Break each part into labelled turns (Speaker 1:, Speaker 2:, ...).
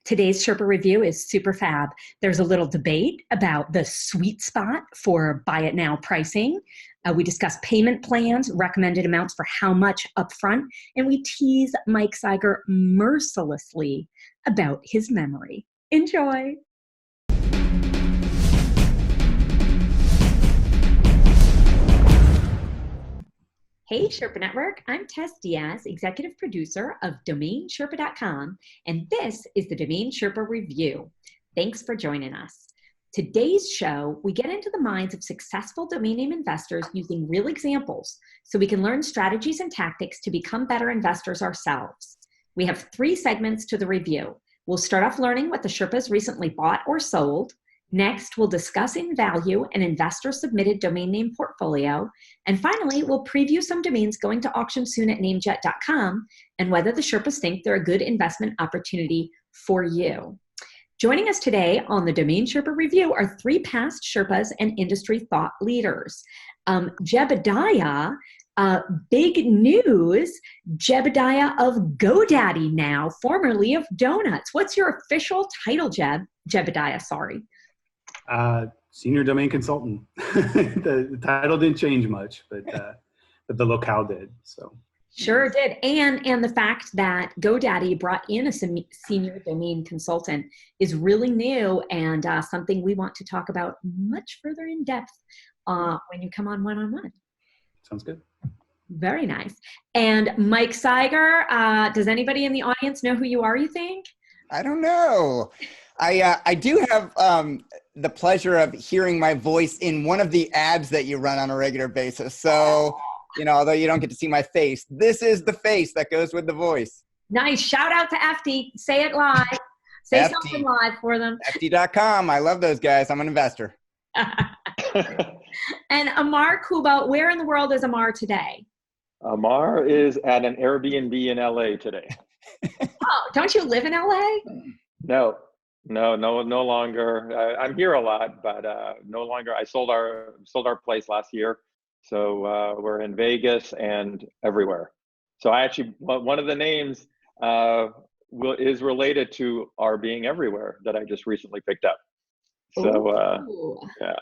Speaker 1: Today's Sherpa review is super fab. There's a little debate about the sweet spot for buy it now pricing. We discuss payment plans, recommended amounts for how much upfront, and we tease Mike Cyger mercilessly about his memory. Enjoy. Hey Sherpa Network, I'm Tess Diaz, executive producer of DomainSherpa.com, and this is the DomainSherpa Review. Thanks for joining us. Today's show, we get into the minds of successful domain name investors using real examples so we can learn strategies and tactics to become better investors ourselves. We have 3 segments to the review. We'll start off learning what the Sherpas recently bought or sold. Next, we'll discuss in value an investor-submitted domain name portfolio. And finally, we'll preview some domains going to auction soon at NameJet.com and whether the Sherpas think they're a good investment opportunity for you. Joining us today on the Domain Sherpa Review are 3 past Sherpas and industry thought leaders. Jebidiah, big news, Jebidiah of GoDaddy now, formerly of Donuts. What's your official title, Jebidiah, sorry.
Speaker 2: Senior domain consultant. The title didn't change much, but the locale did. So
Speaker 1: sure did, and the fact that GoDaddy brought in a senior domain consultant is really new and something we want to talk about much further in depth when you come on one-on-one.
Speaker 2: Sounds good.
Speaker 1: Very nice. And Mike Cyger, does anybody in the audience know who you are, you think?
Speaker 3: I don't know. I do have the pleasure of hearing my voice in one of the ads that you run on a regular basis. So, you know, although you don't get to see my face, this is the face that goes with the voice.
Speaker 1: Nice. Shout out to FD. Say it live. Say
Speaker 3: FD.
Speaker 1: something live for them.
Speaker 3: FD.com. I love those guys. I'm an investor.
Speaker 1: And Ammar, Kubba, where in the world is Ammar today?
Speaker 4: Ammar is at an Airbnb in LA today.
Speaker 1: Oh, don't you live in LA?
Speaker 4: No longer. I'm here a lot, but no longer. I sold our place last year, so we're in Vegas and everywhere. So I actually, one of the names is related to our being everywhere that I just recently picked up. So yeah.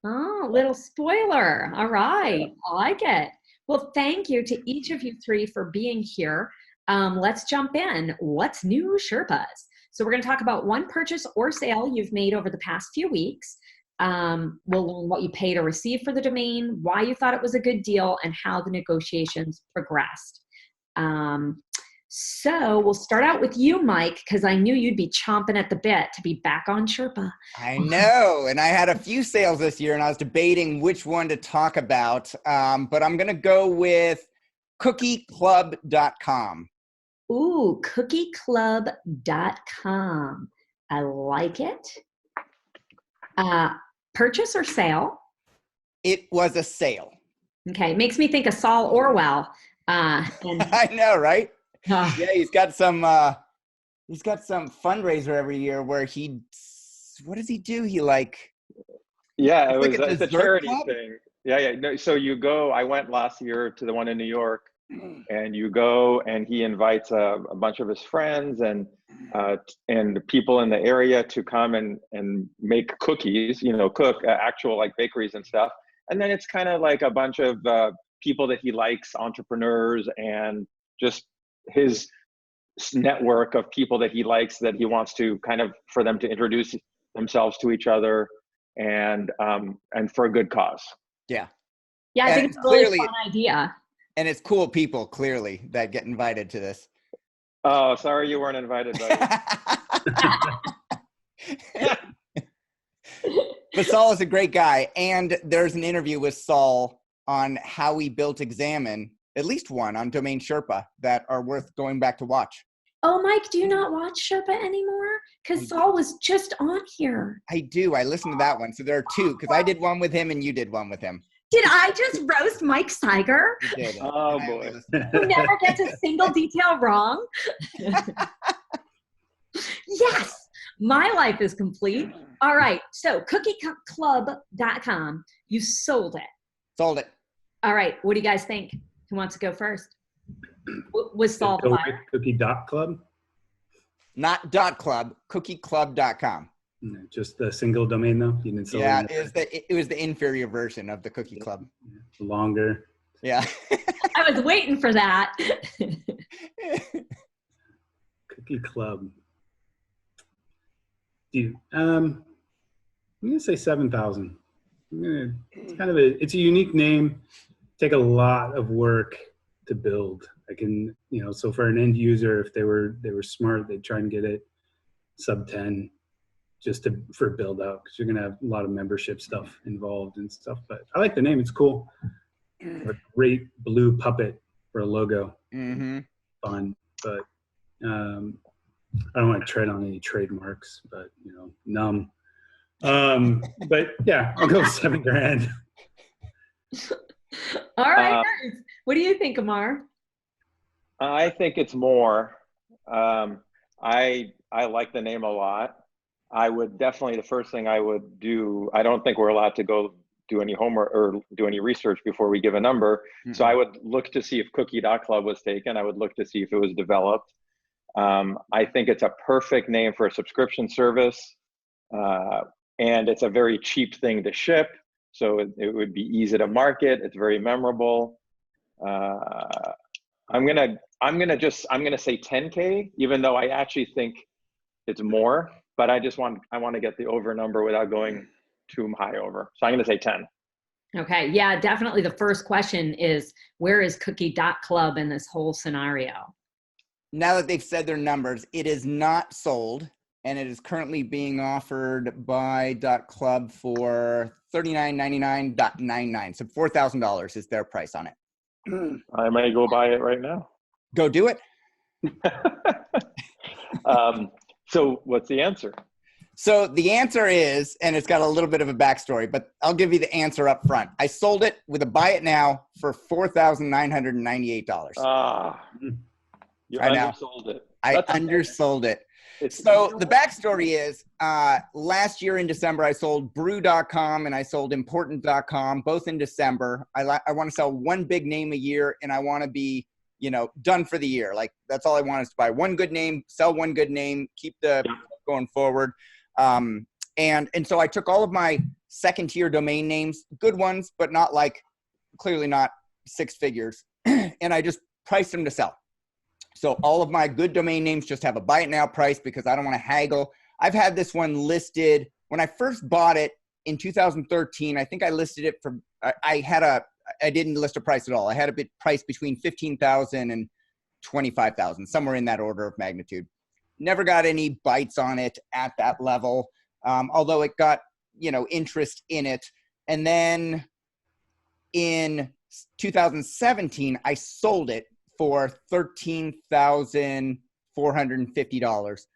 Speaker 1: Oh, little spoiler. All right, I like it. Well, thank you to each of you 3 for being here. Let's jump in. What's new, Sherpas? So we're going to talk about one purchase or sale you've made over the past few weeks. We'll learn what you paid or received for the domain, why you thought it was a good deal, and how the negotiations progressed. So we'll start out with you, Mike, because I knew you'd be chomping at the bit to be back on Sherpa.
Speaker 3: I know. And I had a few sales this year, and I was debating which one to talk about. But I'm going to go with cookieclub.com.
Speaker 1: Ooh, cookieclub.com. I like it. Purchase or sale?
Speaker 3: It was a sale.
Speaker 1: Okay, makes me think of Saul Orwell.
Speaker 3: I know, right? Yeah, he's got some fundraiser every year where what does he do?
Speaker 4: It's a charity thing. Yeah. No, so you go. I went last year to the one in New York. And you go, and he invites a bunch of his friends and people in the area to come and make cookies, cook actual like bakeries and stuff. And then it's kind of like a bunch of people that he likes, entrepreneurs, and just his network of people that he likes that he wants to kind of for them to introduce themselves to each other and for a good cause.
Speaker 1: Yeah, I think it's a really fun idea.
Speaker 3: And it's cool people, clearly, that get invited to this.
Speaker 4: Oh, sorry you weren't invited, buddy.
Speaker 3: But Saul is a great guy. And there's an interview with Saul on how he built Examine, at least one on Domain Sherpa, that are worth going back to watch.
Speaker 1: Oh, Mike, do you not watch Sherpa anymore? Because Saul was just on here.
Speaker 3: I do. I listened to that one. So there are 2, because I did one with him and you did one with him.
Speaker 1: Did I just roast Mike Cyger?
Speaker 3: You did.
Speaker 4: Oh, boy.
Speaker 1: Who never gets a single detail wrong? Yes, my life is complete. All right, so cookieclub.com, you sold it.
Speaker 3: Sold it.
Speaker 1: All right, what do you guys think? Who wants to go first? Was Saul the buyer?
Speaker 2: Cookie.club?
Speaker 3: Not .club, cookieclub.com.
Speaker 2: Just the single domain though. You didn't sell
Speaker 3: it was the inferior version of the Cookie Club.
Speaker 2: Longer.
Speaker 3: Yeah.
Speaker 1: I was waiting for that.
Speaker 2: Cookie Club. Dude, I'm gonna say 7,000. It's kind of it's a unique name. Take a lot of work to build. I can, so for an end user, if they were smart, they'd try and get it sub 10 just for build out, because you're gonna have a lot of membership stuff involved and stuff. But I like the name; it's cool. A great blue puppet for a logo.
Speaker 3: Mm-hmm.
Speaker 2: Fun, but I don't want to tread on any trademarks, but numb. But yeah, I'll go with $7,000.
Speaker 1: All right, guys. What do you think, Ammar?
Speaker 4: I think it's more. I like the name a lot. I would definitely, the first thing I would do, I don't think we're allowed to go do any homework or do any research before we give a number. Mm-hmm. So I would look to see if cookie.club was taken. I would look to see if it was developed. I think it's a perfect name for a subscription service. And it's a very cheap thing to ship. So it would be easy to market. It's very memorable. I'm gonna say 10K, even though I actually think it's more, but I want to get the over number without going too high over. So I'm gonna say 10.
Speaker 1: Okay, yeah, definitely. The first question is, where is cookie.club in this whole scenario?
Speaker 3: Now that they've said their numbers, it is not sold, and it is currently being offered by .club for $39.99.99. So $4,000 is their price on it.
Speaker 4: I may go buy it right now.
Speaker 3: Go do it.
Speaker 4: So what's the answer?
Speaker 3: So the answer is, and it's got a little bit of a backstory, but I'll give you the answer up front. I sold it with a buy it now for $4,998.
Speaker 4: You undersold it.
Speaker 3: I undersold it. So the backstory is, last year in December, I sold brew.com and I sold important.com, both in December. I want to sell one big name a year, and I want to be, done for the year. Like, that's all I want is to buy one good name, sell one good name, keep the going forward. And so I took all of my second tier domain names, good ones, but not clearly not six figures. And I just priced them to sell. So all of my good domain names just have a buy it now price because I don't want to haggle. I've had this one listed when I first bought it in 2013. I think I listed it for, I didn't list a price at all. I had a bit price between 15,000 and 25,000, somewhere in that order of magnitude. Never got any bites on it at that level. Although it got, interest in it. And then in 2017, I sold it for $13,450.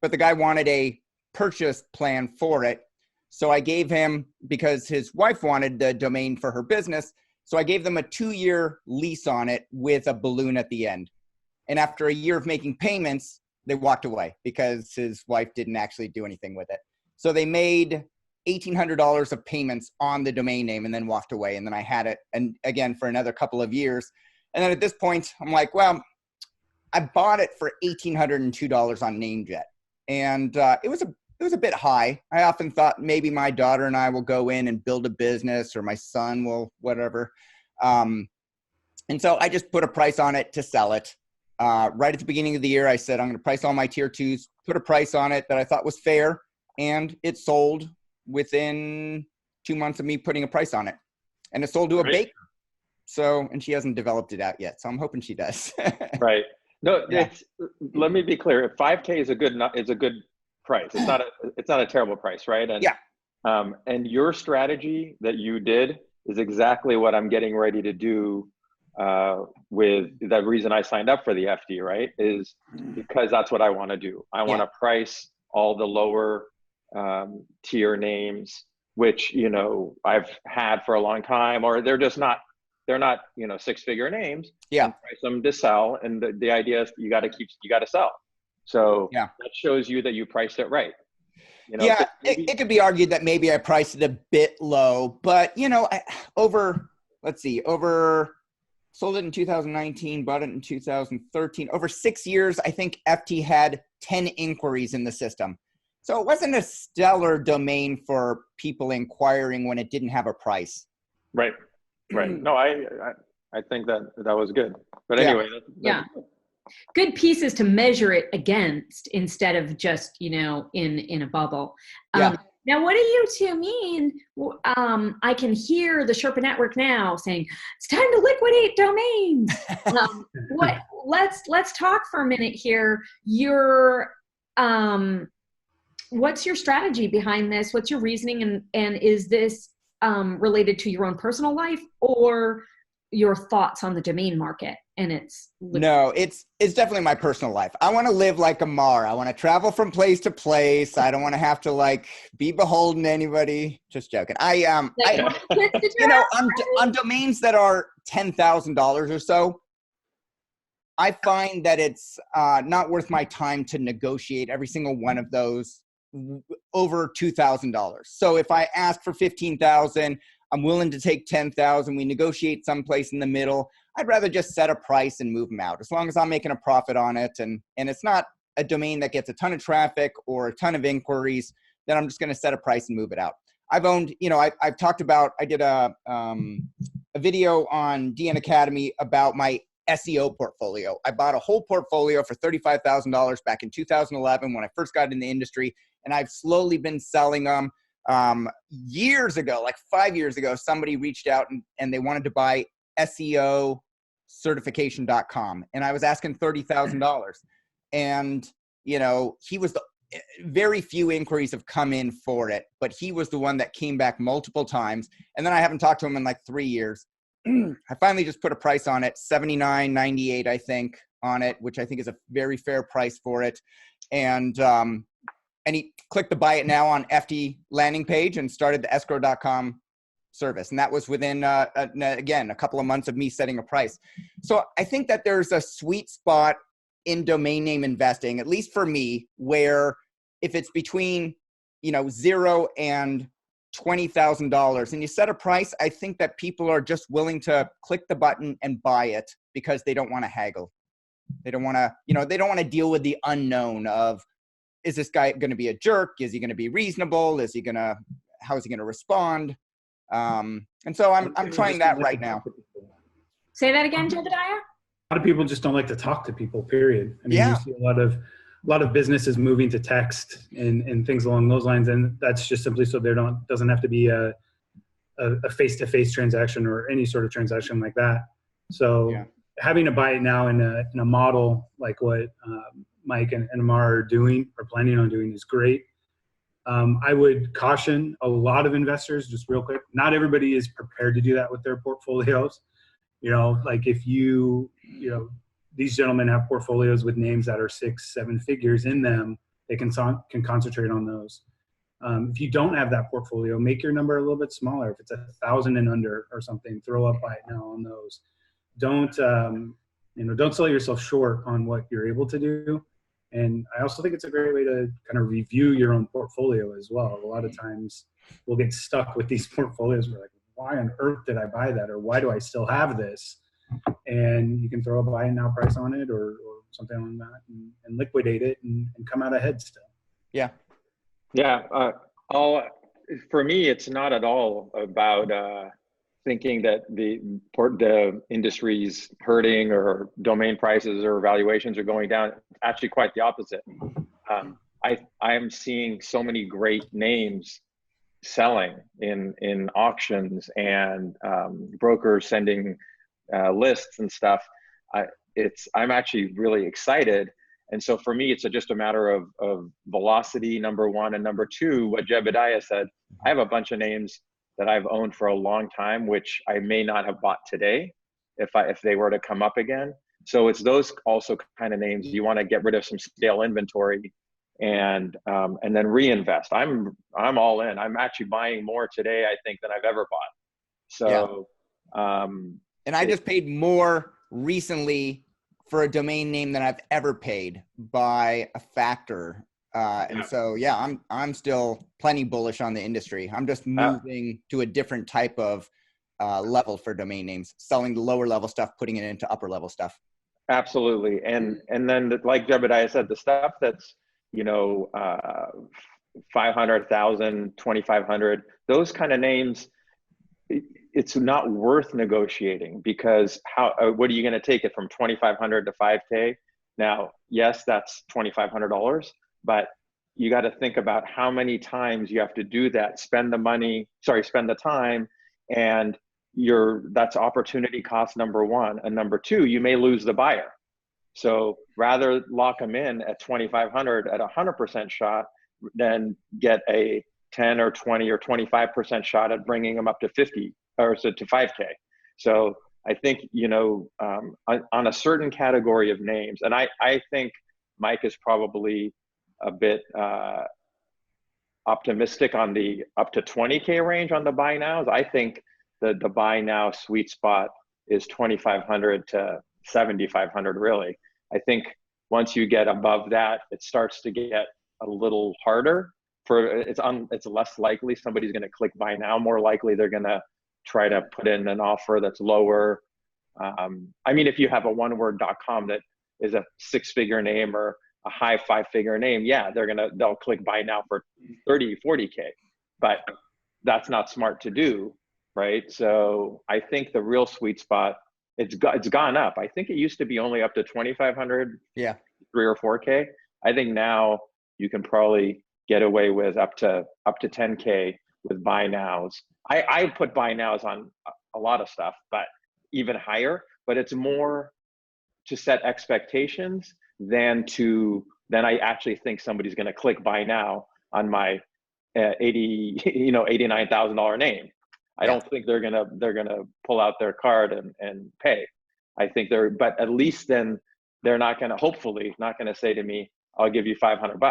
Speaker 3: But the guy wanted a purchase plan for it. So I gave him, because his wife wanted the domain for her business, so I gave them a 2-year lease on it with a balloon at the end. And after a year of making payments, they walked away because his wife didn't actually do anything with it. So they made $1,800 of payments on the domain name and then walked away. And then I had it, and again, for another couple of years. And then at this point, I'm like, well, I bought it for $1,802 on NameJet. And it was a bit high. I often thought maybe my daughter and I will go in and build a business, or my son will, whatever. And so I just put a price on it to sell it. Right at the beginning of the year, I said, I'm going to price all my tier 2s, put a price on it that I thought was fair. And it sold within 2 months of me putting a price on it. And it sold to a baker. So, and she hasn't developed it out yet. So I'm hoping she does.
Speaker 4: Right. No, yeah. Let me be clear. 5K is a good price. It's not a terrible price, right? And,
Speaker 3: yeah.
Speaker 4: And your strategy that you did is exactly what I'm getting ready to do with the reason I signed up for the FD, right? Is because that's what I want to do. I want to price all the lower tier names, which, I've had for a long time, or they're not, 6-figure names.
Speaker 3: Yeah.
Speaker 4: Price them to sell. And the idea is you got to sell. So that shows you that you priced it right.
Speaker 3: It could be argued that maybe I priced it a bit low, but over sold it in 2019, bought it in 2013. Over 6 years, I think FT had 10 inquiries in the system. So it wasn't a stellar domain for people inquiring when it didn't have a price.
Speaker 4: Right. No, I think that was good. But anyway.
Speaker 1: Yeah. Good pieces to measure it against instead of just, in a bubble. Now, what do you two mean? I can hear the Sherpa network now saying, it's time to liquidate domains. Let's talk for a minute here. What's your strategy behind this? What's your reasoning? And is this related to your own personal life or your thoughts on the domain market? And
Speaker 3: no, it's definitely my personal life. I want to live like Ammar. I want to travel from place to place. I don't want to have to be beholden to anybody. Just joking. On domains that are $10,000 or so, I find that it's not worth my time to negotiate every single one of those over $2,000. So if I ask for $15,000, I'm willing to take $10,000. We negotiate someplace in the middle. I'd rather just set a price and move them out, as long as I'm making a profit on it. And it's not a domain that gets a ton of traffic or a ton of inquiries, then I'm just going to set a price and move it out. I've owned, I've talked about, I did a video on DN Academy about my SEO portfolio. I bought a whole portfolio for $35,000 back in 2011 when I first got in the industry, and I've slowly been selling them. Years ago, like 5 years ago, somebody reached out and they wanted to buy SEOcertification.com. And I was asking $30,000. And, he was very few inquiries have come in for it, but he was the one that came back multiple times. And then I haven't talked to him in like 3 years. I finally just put a price on it, $79.98, I think, on it, which I think is a very fair price for it. And he clicked the buy it now on FT landing page and started the escrow.com service. And that was within, again, a couple of months of me setting a price. So I think that there's a sweet spot in domain name investing, at least for me, where if it's between, $0 and $20,000 and you set a price, I think that people are just willing to click the button and buy it because they don't want to haggle. They don't want to, they don't want to deal with the unknown of, is this guy going to be a jerk? Is he going to be reasonable? How is he going to respond? And so I'm trying that right now.
Speaker 1: Say that again, Jebidiah?
Speaker 2: A lot of people just don't like to talk to people, period. I mean, you see a lot of businesses moving to text and things along those lines. And that's just simply so doesn't have to be a face-to-face transaction or any sort of transaction like that. So having to buy it now in a model like what Mike and Ammar are doing or planning on doing is great. I would caution a lot of investors, just real quick, not everybody is prepared to do that with their portfolios. Like if these gentlemen have portfolios with names that are 6-7 figures in them, they can concentrate on those. If you don't have that portfolio, make your number a little bit smaller. If it's 1,000 and under or something, throw up buy it now on those. Don't sell yourself short on what you're able to do. And I also think it's a great way to kind of review your own portfolio as well. A lot of times we'll get stuck with these portfolios. We're like, why on earth did I buy that? Or why do I still have this? And you can throw a buy now price on it or something like that and liquidate it and come out ahead still.
Speaker 3: Yeah.
Speaker 4: Yeah. For me, it's not at all about thinking that the industry's hurting or domain prices or valuations are going down. Actually, quite the opposite. I am seeing so many great names selling in auctions and brokers sending lists and stuff. I'm actually really excited. And so for me, it's just a matter of velocity, number one, and number two, what Jebidiah said. I have a bunch of names that I've owned for a long time, which I may not have bought today if they were to come up again. So it's those also kind of names you want to get rid of some stale inventory and then reinvest. I'm all in. I'm actually buying more today, I think, than I've ever bought. So,
Speaker 3: and I just paid more recently for a domain name than I've ever paid by a factor. And so, I'm still plenty bullish on the industry. I'm just moving to a different type of level for domain names, selling the lower level stuff, putting it into upper level stuff.
Speaker 4: Absolutely. And then like Jebidiah said, the stuff that's, 500,000, 2,500, those kind of names, it's not worth negotiating, because what are you going to take it from 2,500 to 5K? Now, yes, that's $2,500, but you got to think about how many times you have to do that, spend the time, and that's opportunity cost number one. And number two, you may lose the buyer. So rather lock them in at 2,500 at 100% shot than get a 10 or 20 or 25% shot at bringing them up to 50 or so to 5K. So I think, on a certain category of names, and I think Mike is probably a bit optimistic on the up to 20K range on the buy nows. I think the buy now sweet spot is 2,500 to 7,500 really. I think once you get above that, it starts to get a little harder. It's less likely somebody's going to click buy now. More likely they're going to try to put in an offer that's lower. If you have a oneword.com that is a 6-figure name or a high 5-figure name, yeah, they'll click buy now for 30, 40K, but that's not smart to do, right? So I think the real sweet spot, it's gone up. I think it used to be only up to 2,500, 3 or 4K. I think now you can probably get away with up to 10K with buy nows. I put buy nows on a lot of stuff, but even higher, but it's more to set expectations than I actually think somebody's going to click buy now on my $89,000 name. I don't think they're gonna pull out their card and pay. I think but at least then they're hopefully not gonna say to me, I'll give you $500.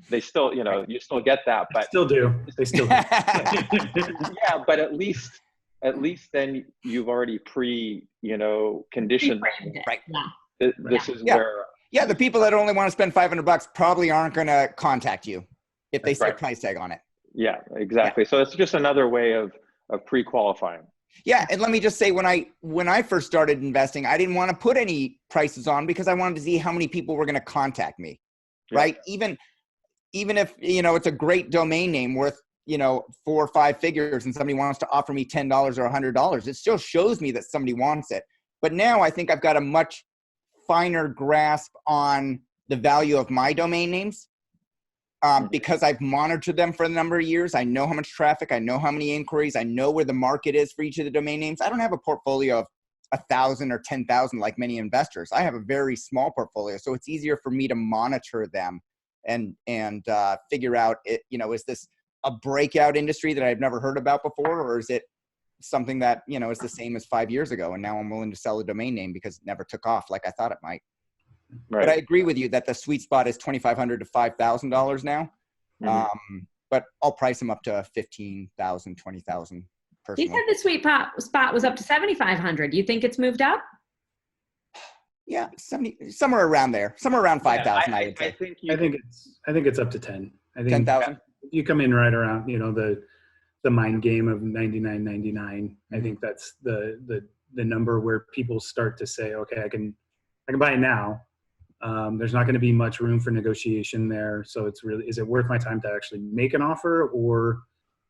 Speaker 4: They still, you still get that, but
Speaker 2: still do. They still do.
Speaker 4: yeah, but at least then you've already conditioned.
Speaker 3: Right.
Speaker 4: This is where.
Speaker 3: Yeah, the people that only want to spend $500 probably aren't going to contact you if they see a price tag on it.
Speaker 4: Yeah, exactly. Yeah. So it's just another way of pre-qualifying.
Speaker 3: Yeah, and let me just say, when I first started investing, I didn't want to put any prices on because I wanted to see how many people were going to contact me, right? Even if it's a great domain name worth 4 or 5 figures, and somebody wants to offer me $10 or $100, it still shows me that somebody wants it. But now I think I've got a much finer grasp on the value of my domain names. Because I've monitored them for a number of years. I know how much traffic, I know how many inquiries, I know where the market is for each of the domain names. I don't have a portfolio of 1,000 or 10,000 like many investors. I have a very small portfolio, so it's easier for me to monitor them and figure out, is this a breakout industry that I've never heard about before, or is it something that, is the same as 5 years ago, and now I'm willing to sell a domain name because it never took off like I thought it might. Right. But I agree with you that the sweet spot is $2,500 to $5,000 now. Mm-hmm. But I'll price them up to $15,000, $20,000 personally.
Speaker 1: You said the sweet spot was up to $7,500. You think it's moved up?
Speaker 3: Yeah, somewhere around there, somewhere around 5,000. I would say.
Speaker 2: I think it's up to 10. I think
Speaker 3: 10,000.
Speaker 2: You come in right around the mind game of $99.99. Mm-hmm. I think that's the number where people start to say, okay, I can buy it now. There's not going to be much room for negotiation there. So is it worth my time to actually make an offer or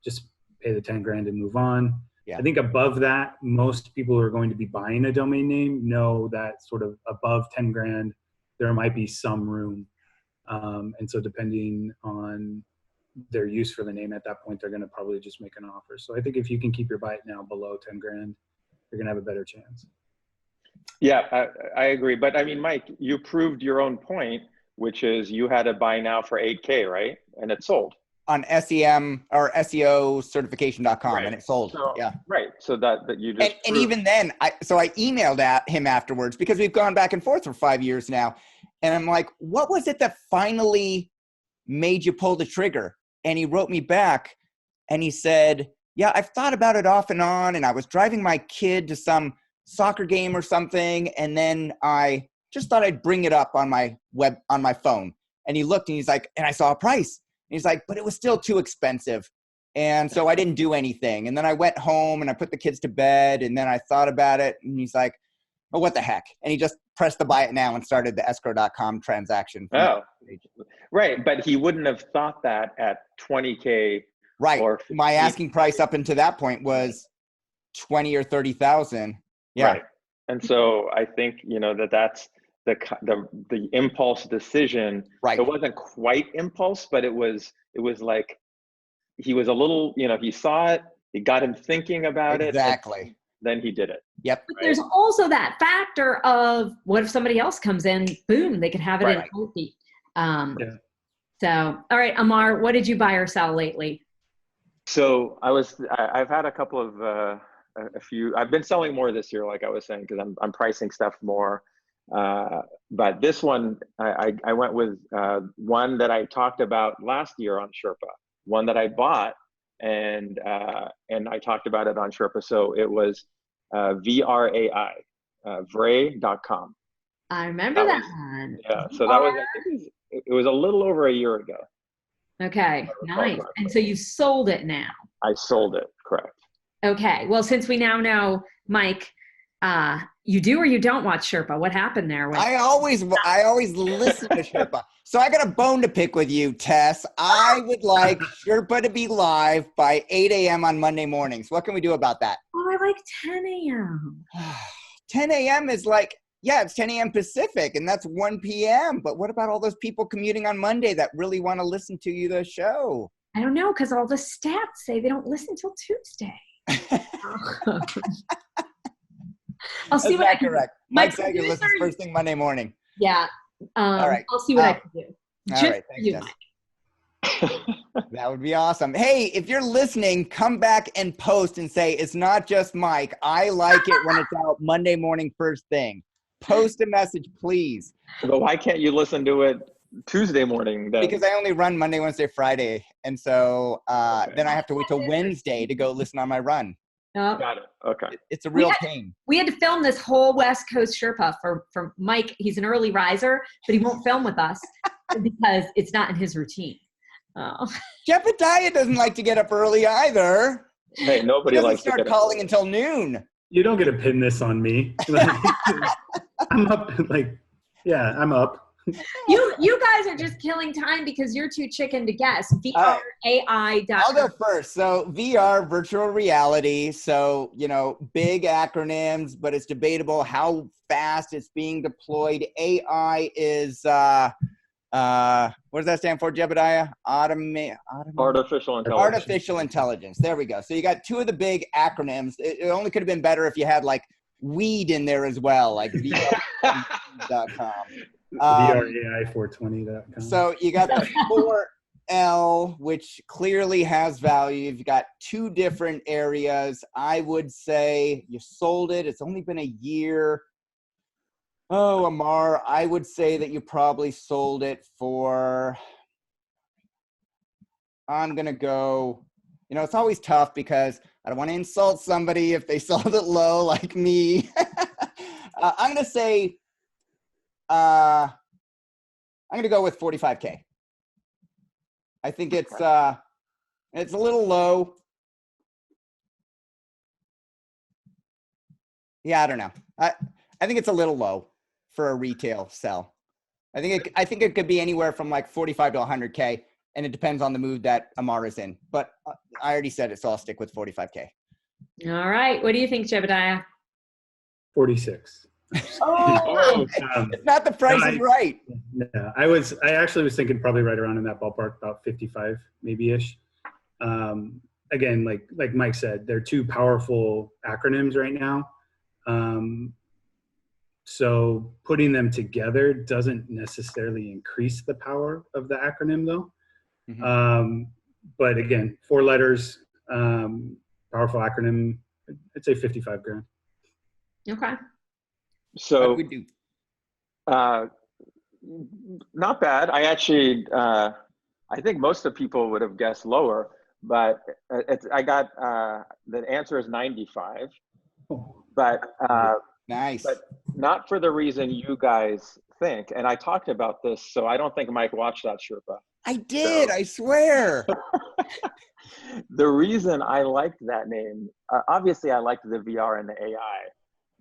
Speaker 2: just pay the 10 grand and move on? Yeah. I think above that, most people who are going to be buying a domain name know that sort of above 10 grand, there might be some room. And so depending on their use for the name at that point, they're going to probably just make an offer. So I think if you can keep your buy it now below 10 grand, you're going to have a better chance.
Speaker 4: Yeah, I agree. But I mean, Mike, you proved your own point, which is you had a buy now for 8K, right? And it sold.
Speaker 3: On SEM or SEO certification.com, right. And it sold.
Speaker 4: So,
Speaker 3: yeah.
Speaker 4: Right. So that you just
Speaker 3: and even then, I emailed at him afterwards because we've gone back and forth for 5 years now. And I'm like, what was it that finally made you pull the trigger? And he wrote me back and he said, yeah, I've thought about it off and on. And I was driving my kid to some soccer game or something, and then I just thought I'd bring it up on my phone. And he looked and he's like, and I saw a price. And he's like, but it was still too expensive. And so I didn't do anything. And then I went home and I put the kids to bed, and then I thought about it, and he's like, oh, what the heck? And he just pressed the buy it now and started the escrow.com transaction.
Speaker 4: Oh, right. But he wouldn't have thought that at 20K.
Speaker 3: Right.
Speaker 4: Or
Speaker 3: my asking price up until that point was 20 or 30,000. Yeah.
Speaker 4: Right. And so I think, that's the impulse decision.
Speaker 3: Right.
Speaker 4: It wasn't quite impulse, but it was like, he was a little, he saw it, it got him thinking about it.
Speaker 3: Exactly.
Speaker 4: Then he did it.
Speaker 3: Yep.
Speaker 1: But there's also that factor of what if somebody else comes in, boom, they could have it in a heartbeat. So, all right, Ammar, what did you buy or sell lately?
Speaker 4: So I've had a couple of, a few, I've been selling more this year, like I was saying, because I'm pricing stuff more. But this one, I went with one that I talked about last year on Sherpa, one that I bought, and I talked about it on Sherpa. So it was VRAI, Vray.com.
Speaker 1: I remember that one.
Speaker 4: Yeah, so that was, I think it was a little over a year ago.
Speaker 1: Okay, nice. And so you sold it now.
Speaker 4: I sold it, correct.
Speaker 1: Okay, well, since we now know, Mike, you do or you don't watch Sherpa. What happened there?
Speaker 3: I always listen to Sherpa. So I got a bone to pick with you, Tess. I would like Sherpa to be live by 8 a.m. on Monday mornings. What can we do about that?
Speaker 1: Oh, I like 10 a.m.
Speaker 3: 10 a.m. is like, yeah, it's 10 a.m. Pacific, and that's 1 p.m. But what about all those people commuting on Monday that really want to listen to you, the show?
Speaker 1: I don't know, because all the stats say they don't listen till Tuesday. I'll see what I can do.
Speaker 3: Correct. Mike Cyger listens first thing Monday morning.
Speaker 1: Yeah.
Speaker 3: All right.
Speaker 1: I'll see what I can do.
Speaker 3: All right. Thanks, Tess. That would be awesome. Hey, if you're listening, come back and post and say, it's not just Mike. I like it when it's out Monday morning first thing. Post a message, please.
Speaker 4: But why can't you listen to it Tuesday morning then?
Speaker 3: Because I only run Monday, Wednesday, Friday. And so then I have to wait till Wednesday to go listen on my run.
Speaker 4: Got it. Okay.
Speaker 3: It's a real pain.
Speaker 1: We had to film this whole West Coast Sherpa for Mike. He's an early riser, but he won't film with us because it's not in his routine. Oh.
Speaker 3: Jebidiah doesn't like to get up early either.
Speaker 4: Hey, nobody likes to
Speaker 3: start calling until noon.
Speaker 2: You don't get to pin this on me. I'm up, I'm up.
Speaker 1: You guys are just killing time because you're too chicken to guess. VRAI.com.
Speaker 3: I'll go first. So VR, virtual reality. So, big acronyms, but it's debatable how fast it's being deployed. AI is, what does that stand for, Jebidiah?
Speaker 4: Artificial intelligence.
Speaker 3: Artificial intelligence. There we go. So you got two of the big acronyms. It only could have been better if you had like weed in there as well, like VR.com.
Speaker 2: VRAI420.com.
Speaker 3: So you got the 4L, which clearly has value. You've got two different areas. I would say you sold it. It's only been a year. Oh, Ammar, I would say that you probably sold it for, I'm going to go, it's always tough because I don't want to insult somebody if they sold it low like me. I'm going to say, I'm going to go with 45K. I think it's a little low. Yeah, I don't know. I think it's a little low for a retail sell. I think it could be anywhere from like 45 to 100K, and it depends on the mood that Ammar is in. But I already said it, so I'll stick with 45K.
Speaker 1: All right. What do you think, Jebidiah?
Speaker 2: 46.
Speaker 1: Oh,
Speaker 3: it's not the price is right.
Speaker 2: Yeah, I actually was thinking probably right around in that ballpark, about 55 maybe ish. Again, like Mike said, they're two powerful acronyms right now. So putting them together doesn't necessarily increase the power of the acronym though. Mm-hmm. But again, 4 letters, powerful acronym, I'd say 55 grand.
Speaker 1: okay.
Speaker 4: So, not bad. I actually, I think most of the people would have guessed lower, but I got, the answer is 95, but,
Speaker 3: nice.
Speaker 4: But not for the reason you guys think, and I talked about this, so I don't think Mike watched that Sherpa.
Speaker 3: I did,
Speaker 4: So,
Speaker 3: I swear.
Speaker 4: the reason I liked that name, obviously I liked the VR and the AI,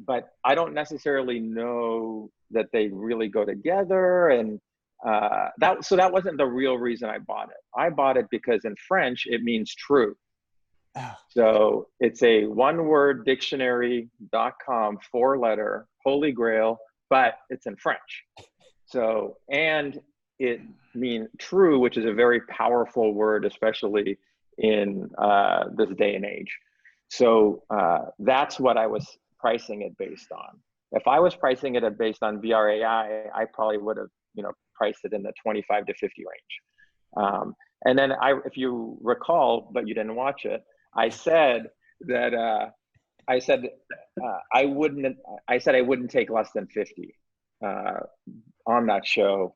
Speaker 4: but I don't necessarily know that they really go together. And so that wasn't the real reason I bought it. I bought it because in French, it means true.
Speaker 3: Oh.
Speaker 4: So it's a one-word dictionary.com, 4-letter holy grail, but it's in French. So, and it means true, which is a very powerful word, especially in this day and age. So that's what I was pricing it based on. If I was pricing it based on VRAI, I probably would have, priced it in the 25 to 50 range. And then if you recall, but you didn't watch it, I said that I said I wouldn't take less than 50 on that show.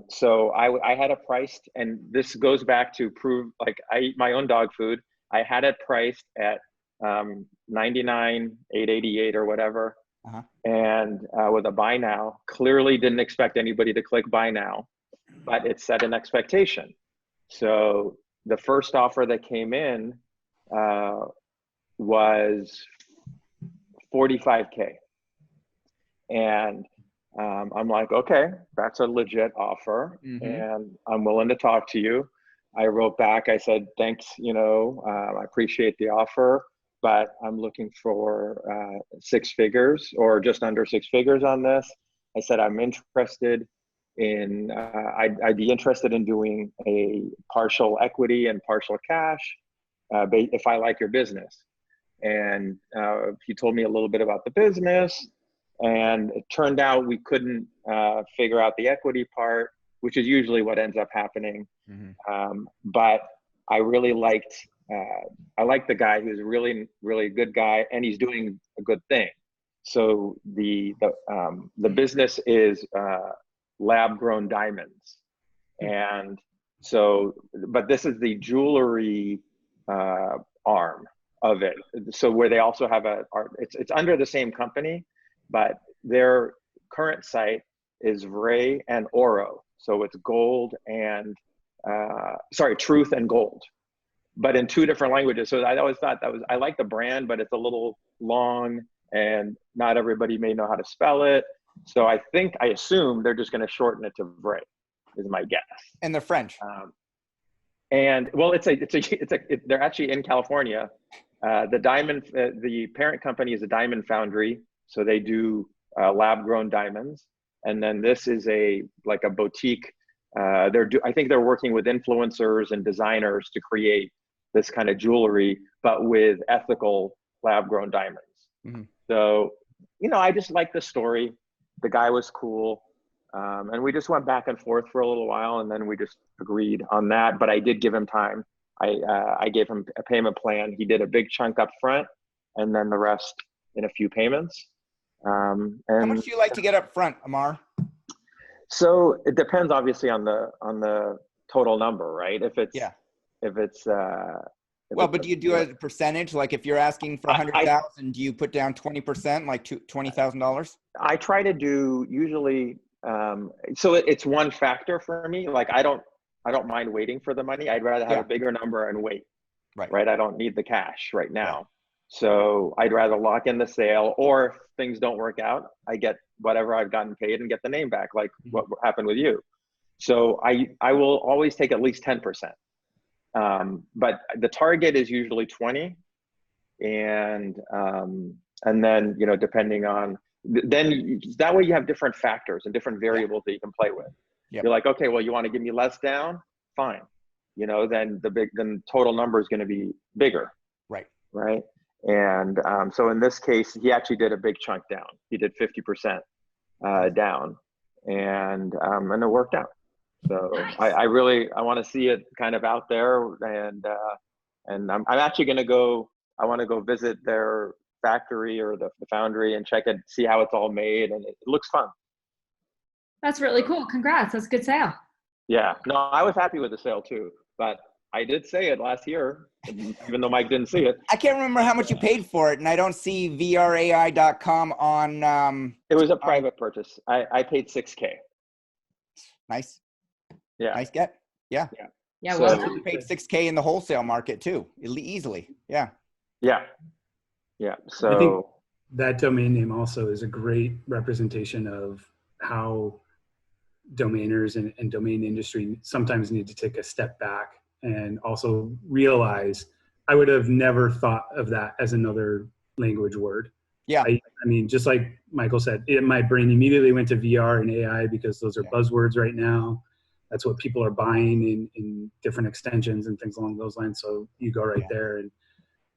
Speaker 4: So I had it priced, and this goes back to prove, like, I eat my own dog food. I had it priced at $99,888 or whatever.
Speaker 3: Uh-huh.
Speaker 4: And with a buy now. Clearly didn't expect anybody to click buy now, but it set an expectation. So the first offer that came in was $45K. And I'm like, okay, that's a legit offer.
Speaker 3: Mm-hmm.
Speaker 4: And I'm willing to talk to you. I wrote back, I said, thanks, I appreciate the offer, but I'm looking for 6 figures or just under 6 figures on this. I said, I'm interested in, I'd be interested in doing a partial equity and partial cash if I like your business. And he told me a little bit about the business, and it turned out we couldn't figure out the equity part, which is usually what ends up happening. Mm-hmm. But I really liked, I liked the guy. He was a really, really good guy, and he's doing a good thing. So the business is lab grown diamonds. And so, but this is the jewelry arm of it. So where they also have it's under the same company, but their current site is Vray and Oro. So it's gold and, truth and gold, but in 2 different languages. So I always thought I like the brand, but it's a little long and not everybody may know how to spell it. So I assume they're just going to shorten it to Vray, is my guess.
Speaker 3: And they're French.
Speaker 4: And well, they're actually in California. The parent company is a diamond foundry. So they do lab grown diamonds. And then this is like a boutique. I think they're working with influencers and designers to create this kind of jewelry, but with ethical lab grown diamonds. Mm-hmm. So, I just liked the story. The guy was cool. And we just went back and forth for a little while, and then we just agreed on that. But I did give him time. I gave him a payment plan. He did a big chunk up front, and then the rest in a few payments. And
Speaker 3: how much do you like to get up front, Ammar?
Speaker 4: So it depends, obviously, on the total number, right?
Speaker 3: But do you do a percentage? Like if you're asking for 100,000, do you put down 20%, like $20,000?
Speaker 4: I try to do usually. So it's one factor for me. Like I don't mind waiting for the money. I'd rather have a bigger number and wait. Right. I don't need the cash right now. Right. So I'd rather lock in the sale, or if things don't work out, I get whatever I've gotten paid and get the name back, like what happened with you. So I will always take at least 10%. But the target is usually 20. And then, depending on, then that way you have different factors and different variables that you can play with. Yep. You're like, okay, well, you want to give me less down? Fine. Then the total number is going to be bigger. Right. And so in this case, he actually did a big chunk down. He did 50% down, and it worked out. So nice. I want to see it kind of out there, and I'm actually going to go. I want to go visit their factory or the foundry and check it, see how it's all made, and it looks fun.
Speaker 1: That's really cool. Congrats. That's a good sale.
Speaker 4: Yeah. No, I was happy with the sale too, but I did say it last year, even though Mike didn't see it.
Speaker 3: I can't remember how much you paid for it, and I don't see VRAI.com on.
Speaker 4: It was a private purchase. I paid $6K.
Speaker 3: Nice.
Speaker 4: Yeah.
Speaker 3: Nice get. Yeah.
Speaker 1: Yeah.
Speaker 4: So-
Speaker 1: Well,
Speaker 3: You paid $6K in the wholesale market too, easily. Yeah.
Speaker 4: Yeah. Yeah. So
Speaker 2: I think that domain name also is a great representation of how domainers and domain industry sometimes need to take a step back and also realize I would have never thought of that as another language word.
Speaker 3: Yeah.
Speaker 2: I mean, just like Michael said, my brain immediately went to VR and AI because those are buzzwords right now. That's what people are buying in different extensions and things along those lines. So you go right there. And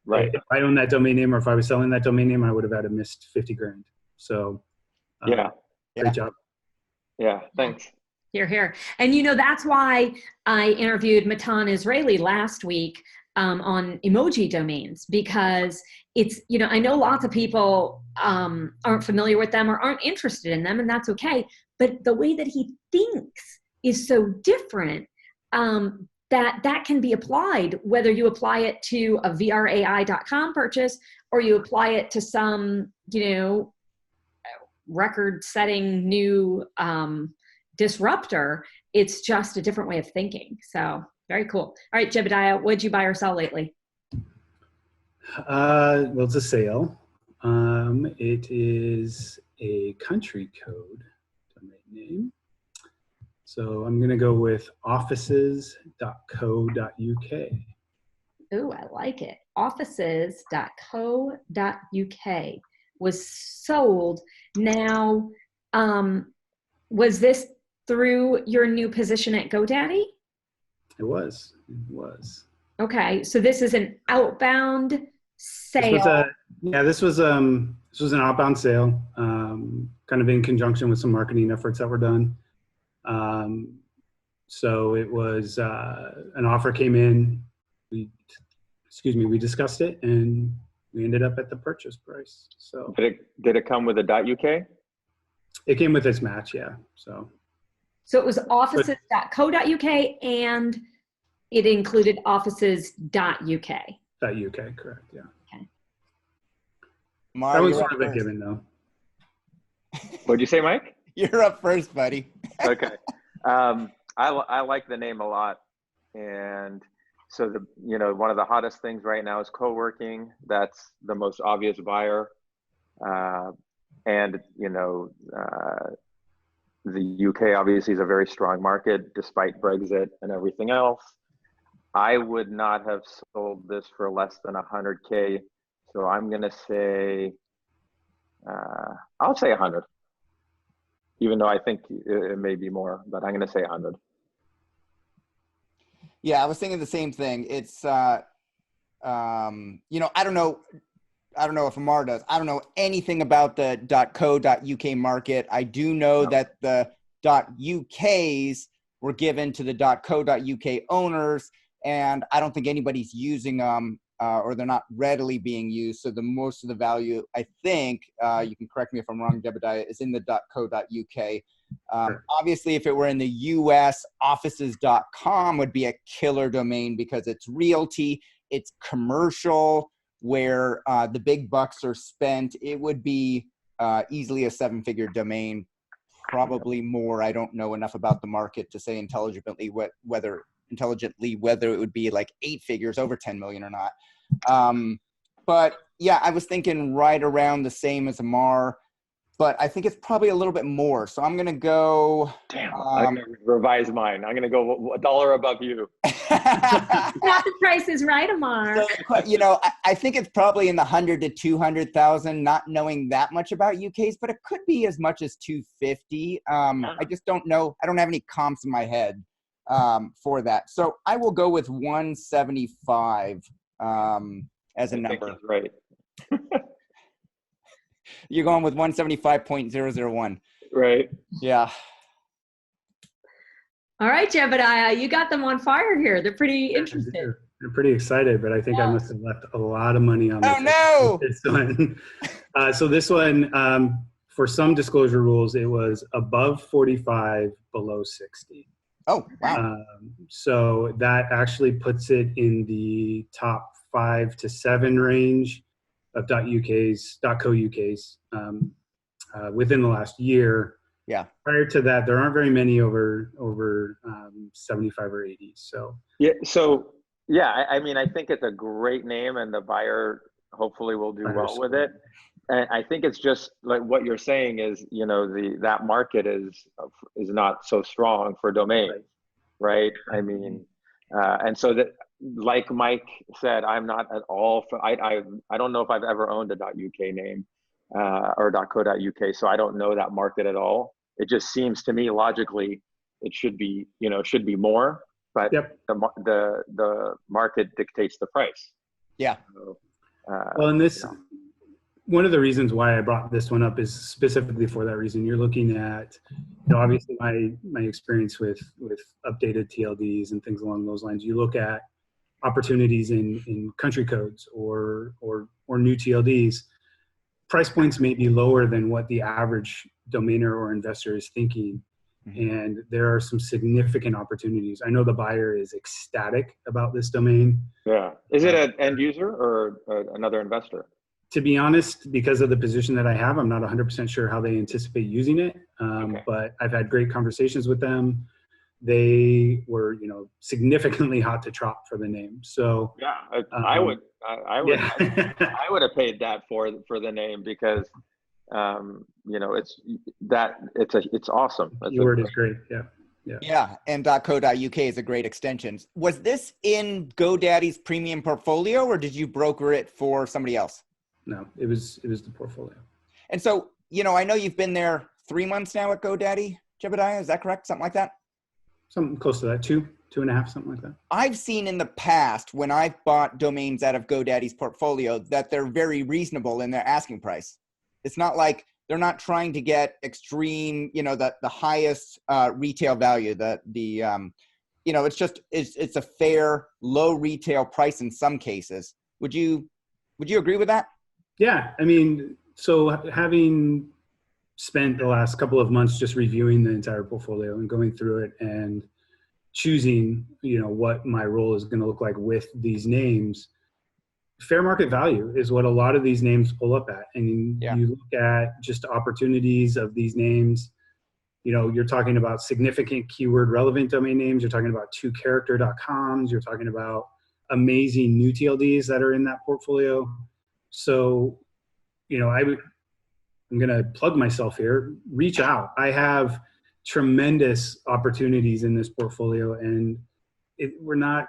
Speaker 4: right.
Speaker 2: if I owned that domain name or if I was selling that domain name, I would have had a missed 50 grand. So great job.
Speaker 4: Yeah. Thanks.
Speaker 1: Here, here. And, that's why I interviewed Matan Israeli last week on emoji domains, because it's, I know lots of people aren't familiar with them or aren't interested in them, and that's okay. But the way that he thinks is so different that can be applied, whether you apply it to a VRAI.com purchase or you apply it to some, record-setting new disruptor. It's just a different way of thinking. So very cool. All right, Jebidiah, what did you buy or sell lately?
Speaker 2: Well, it's a sale. It is a country code domain name. So I'm going to go with offices.co.uk.
Speaker 1: Ooh, I like it. Offices.co.uk was sold. Now, was this through your new position at GoDaddy?
Speaker 2: It was.
Speaker 1: Okay, so this is an outbound sale.
Speaker 2: This was an outbound sale, kind of in conjunction with some marketing efforts that were done. So it was an offer came in. We discussed it and we ended up at the purchase price. So
Speaker 4: did it come with a .uk?
Speaker 2: It came with its match, yeah. So
Speaker 1: it was offices.co.uk and it included offices.uk.
Speaker 2: .uk, correct, yeah.
Speaker 1: Okay.
Speaker 2: That was sort of a given, though.
Speaker 4: What'd you say, Mike?
Speaker 3: You're up first, buddy.
Speaker 4: Okay. I like the name a lot. And so one of the hottest things right now is co-working. That's the most obvious buyer. And the UK obviously is a very strong market despite Brexit and everything else. I would not have sold this for less than 100K. So I'm going to say, I'll say 100. Even though I think it may be more, but I'm going to say 100.
Speaker 3: Yeah, I was thinking the same thing. It's, I don't know if Ammar does. I don't know anything about the .co.uk market. I do know that the .uk's were given to the .co.uk owners, and I don't think anybody's using them or they're not readily being used. So the most of the value, I think, you can correct me if I'm wrong, Jebidiah, is in the .co.uk. Obviously, if it were in the US, offices.com would be a killer domain because it's realty, it's commercial, where the big bucks are spent. It would be easily a 7-figure domain, probably more. I don't know enough about the market to say intelligently whether it would be like 8 figures, over 10 million or not. But yeah, I was thinking right around the same as Ammar, but I think it's probably a little bit more. So I'm going to go.
Speaker 4: Damn, I'm going to revise mine. I'm going to go $1 above you.
Speaker 1: Not the price is right, Ammar.
Speaker 3: So, I think it's probably in the 100 to 200,000, not knowing that much about UKs, but it could be as much as 250. I just don't know. I don't have any comps in my head for that. So I will go with 175 as a number.
Speaker 4: That's right.
Speaker 3: You're going with 175.001.
Speaker 4: Right.
Speaker 3: Yeah.
Speaker 1: All right, Jebidiah, you got them on fire here. They're pretty interested.
Speaker 2: They're pretty excited, but I think I must have left a lot of money on this one. So this one, for some disclosure rules, it was above 45, below 60.
Speaker 3: Oh, wow.
Speaker 2: So that actually puts it in the top 5 to 7 range of .uk's, .co.uk's within the last year.
Speaker 3: Yeah.
Speaker 2: Prior to that, there aren't very many over 75 or 80. So
Speaker 4: Yeah. So yeah, I mean, I think it's a great name, and the buyer hopefully will do well with it. And I think it's just like what you're saying is, you know, that market is not so strong for domains, right? I mean, and so that, like Mike said, I'm not at all. I don't know if I've ever owned a .uk name or .co.uk, so I don't know that market at all. It just seems to me logically it should be, you know, should be more, but the market dictates the price.
Speaker 3: Yeah.
Speaker 4: So,
Speaker 2: well, and this, one of the reasons why I brought this one up is specifically for that reason. You're looking at, you know, obviously my experience with updated TLDs and things along those lines. You look at opportunities in country codes or new TLDs. Price points may be lower than what the average domainer or investor is thinking. And there are some significant opportunities. I know the buyer is ecstatic about this domain.
Speaker 4: Yeah. Is it an end user or another investor?
Speaker 2: To be honest, because of the position that I have, I'm not 100% sure how they anticipate using it. But I've had great conversations with them. They were, you know, significantly hot to trot for the name. So
Speaker 4: yeah, I would have paid that for the name because, you know, it's awesome.
Speaker 2: Your word is great. Yeah.
Speaker 3: Yeah, and .co.uk is a great extension. Was this in GoDaddy's premium portfolio, or did you broker it for somebody else?
Speaker 2: No, it was the portfolio.
Speaker 3: And so, you know, I know you've been there 3 months now at GoDaddy, Jebidiah, is that correct? Something like that?
Speaker 2: Something close to that, 2.5, something like that.
Speaker 3: I've seen in the past when I've bought domains out of GoDaddy's portfolio that they're very reasonable in their asking price. It's not like they're not trying to get extreme, you know, the highest retail value, you know, it's a fair low retail price in some cases. Would you agree with that?
Speaker 2: Yeah, I mean, so having spent the last couple of months just reviewing the entire portfolio and going through it and choosing, you know, what my role is going to look like with these names, fair market value is what a lot of these names pull up at. And you look at just opportunities of these names, you know, you're talking about significant keyword relevant domain names. You're talking about 2character.coms. You're talking about amazing new TLDs that are in that portfolio. So, you know, I'm going to plug myself here, reach out. I have tremendous opportunities in this portfolio, and we're not,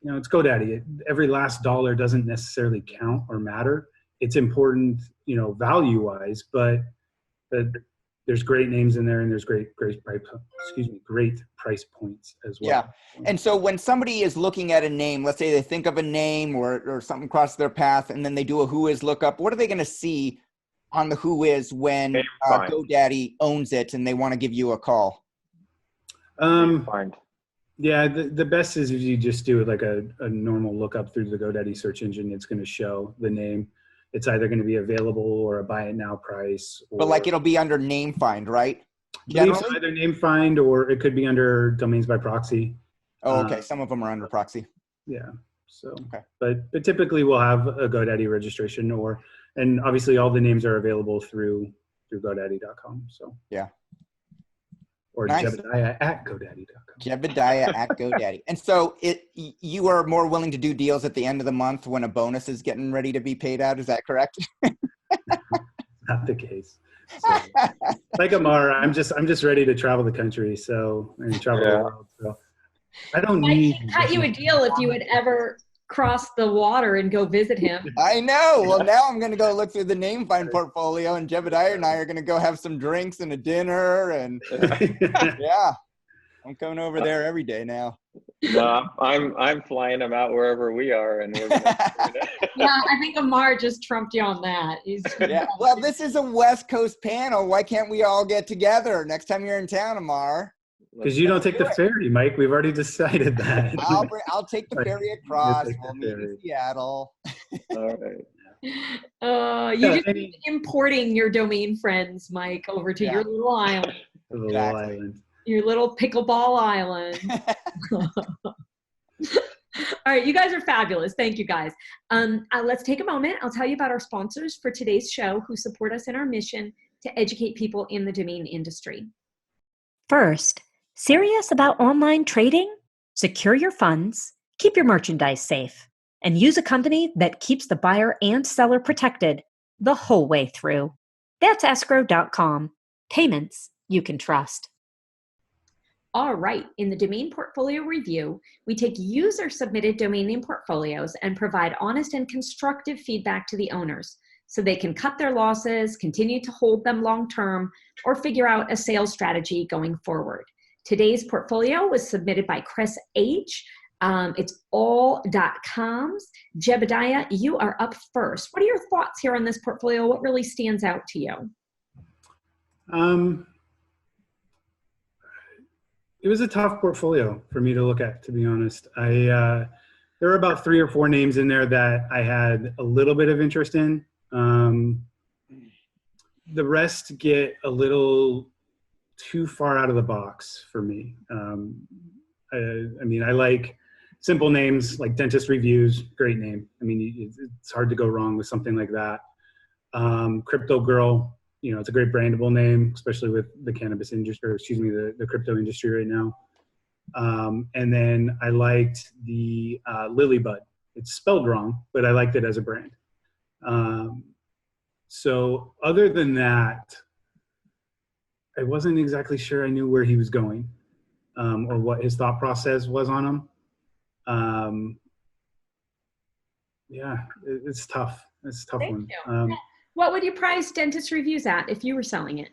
Speaker 2: you know, it's GoDaddy. Every last dollar doesn't necessarily count or matter. It's important, you know, value-wise, but there's great names in there, and there's great price points as well.
Speaker 3: Yeah. And so when somebody is looking at a name, let's say they think of a name or something crosses their path, and then they do a who is lookup, what are they going to see on the who is when GoDaddy owns it and they want to give you a call?
Speaker 2: Yeah, the best is if you just do it like a normal lookup through the GoDaddy search engine. It's going to show the name. It's either going to be available or a buy it now price.
Speaker 3: But like it'll be under name find, right?
Speaker 2: It's either name find or it could be under domains by proxy.
Speaker 3: Oh, okay. Some of them are under proxy.
Speaker 2: Yeah. So, but typically we'll have a GoDaddy registration and obviously all the names are available through GoDaddy.com. So
Speaker 3: yeah.
Speaker 2: Or Jebidiah at GoDaddy.com.
Speaker 3: Jebidiah at GoDaddy. And so you are more willing to do deals at the end of the month when a bonus is getting ready to be paid out. Is that correct?
Speaker 2: Not the case. So, like Ammar, I'm just ready to travel the country. And travel the world. So I don't need.
Speaker 1: Cut you a deal if you would ever cross the water and go visit him.
Speaker 3: I know. Well, now I'm going to go look through the name find portfolio, and Jebidiah and I are going to go have some drinks and a dinner, and yeah, I'm coming over there every day now.
Speaker 4: No, I'm flying them out wherever we are, and we're
Speaker 1: yeah, I think Ammar just trumped you on that.
Speaker 3: Well, this is a West Coast panel. Why can't we all get together next time you're in town, Ammar?
Speaker 2: Because you don't take the ferry, Mike. We've already decided that.
Speaker 3: I'll take the ferry across. We'll meet in Seattle.
Speaker 4: All right.
Speaker 1: You just keep importing your domain friends, Mike, over to your little island.
Speaker 2: Little island.
Speaker 1: Your little pickleball island. All right, you guys are fabulous. Thank you, guys. Let's take a moment. I'll tell you about our sponsors for today's show who support us in our mission to educate people in the domain industry. First, serious about online trading? Secure your funds, keep your merchandise safe, and use a company that keeps the buyer and seller protected the whole way through. That's escrow.com. Payments you can trust. All right, in the domain portfolio review, we take user-submitted domain name portfolios and provide honest and constructive feedback to the owners so they can cut their losses, continue to hold them long-term, or figure out a sales strategy going forward. Today's portfolio was submitted by Chris H. It's all.coms. Jebidiah, you are up first. What are your thoughts here on this portfolio? What really stands out to you?
Speaker 2: It was a tough portfolio for me to look at, to be honest. There were about 3 or 4 names in there that I had a little bit of interest in. The rest get a little too far out of the box for me. I mean, I like simple names like Dentist Reviews, great name. I mean, it's hard to go wrong with something like that. Crypto Girl, you know, it's a great brandable name, especially with the cannabis industry, or excuse me, the crypto industry right now. And then I liked the Lilybud. It's spelled wrong, but I liked it as a brand. So other than that, I wasn't exactly sure I knew where he was going or what his thought process was on him. Yeah, it's tough. It's a tough one.
Speaker 1: What would you price Dentist Reviews at if you were selling it?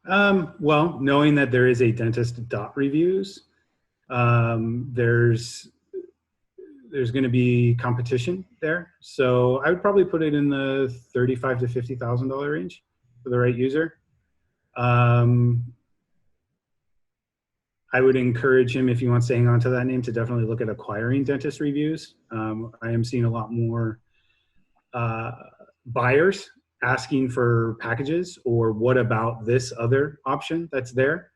Speaker 2: Well, knowing that there is a dentist.reviews, there's going to be competition there. So I would probably put it in the $35,000 to $50,000 range for the right user. I would encourage him, if he wants to hang on to that name, to definitely look at acquiring Dentist Reviews. I am seeing a lot more buyers asking for packages or what about this other option that's there.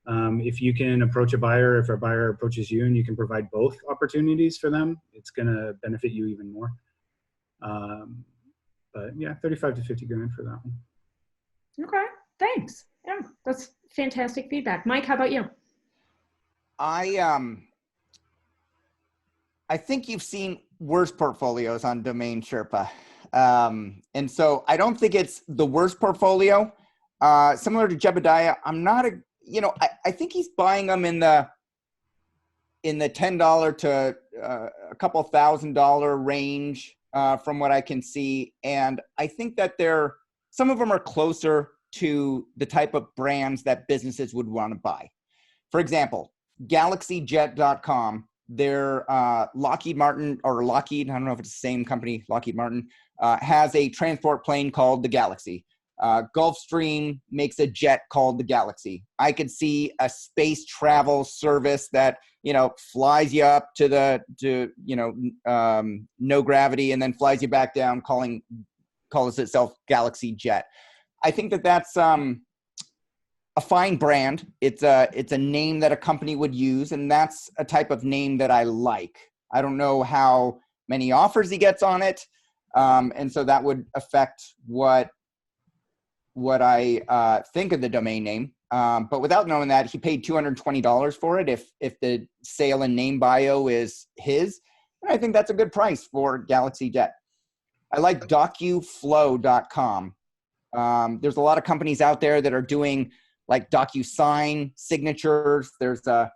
Speaker 2: If you can approach a buyer, if a buyer approaches you and you can provide both opportunities for them, it's going to benefit you even more. But yeah, 35 to 50 grand for that one.
Speaker 1: Okay, thanks. Yeah, that's fantastic feedback. Mike, how about you?
Speaker 3: I think you've seen worse portfolios on DomainSherpa. And so I don't think it's the worst portfolio. Similar to Jebidiah, I'm not a, you know, I think he's buying them in the $10 to a couple $1,000 range from what I can see. And I think that some of them are closer to the type of brands that businesses would want to buy. For example, GalaxyJet.com, their Lockheed Martin, or Lockheed, I don't know if it's the same company, Lockheed Martin, has a transport plane called the Galaxy. Gulfstream makes a jet called the Galaxy. I could see a space travel service that, you know, flies you up to no gravity and then flies you back down, calls itself Galaxy Jet. I think that that's a fine brand. It's a name that a company would use, and that's a type of name that I like. I don't know how many offers he gets on it, and so that would affect what I think of the domain name. But without knowing that, he paid $220 for it. If the sale and name bio is his, I think that's a good price for Galaxy Jet. I like DocuFlow.com. There's a lot of companies out there that are doing like DocuSign signatures. There's a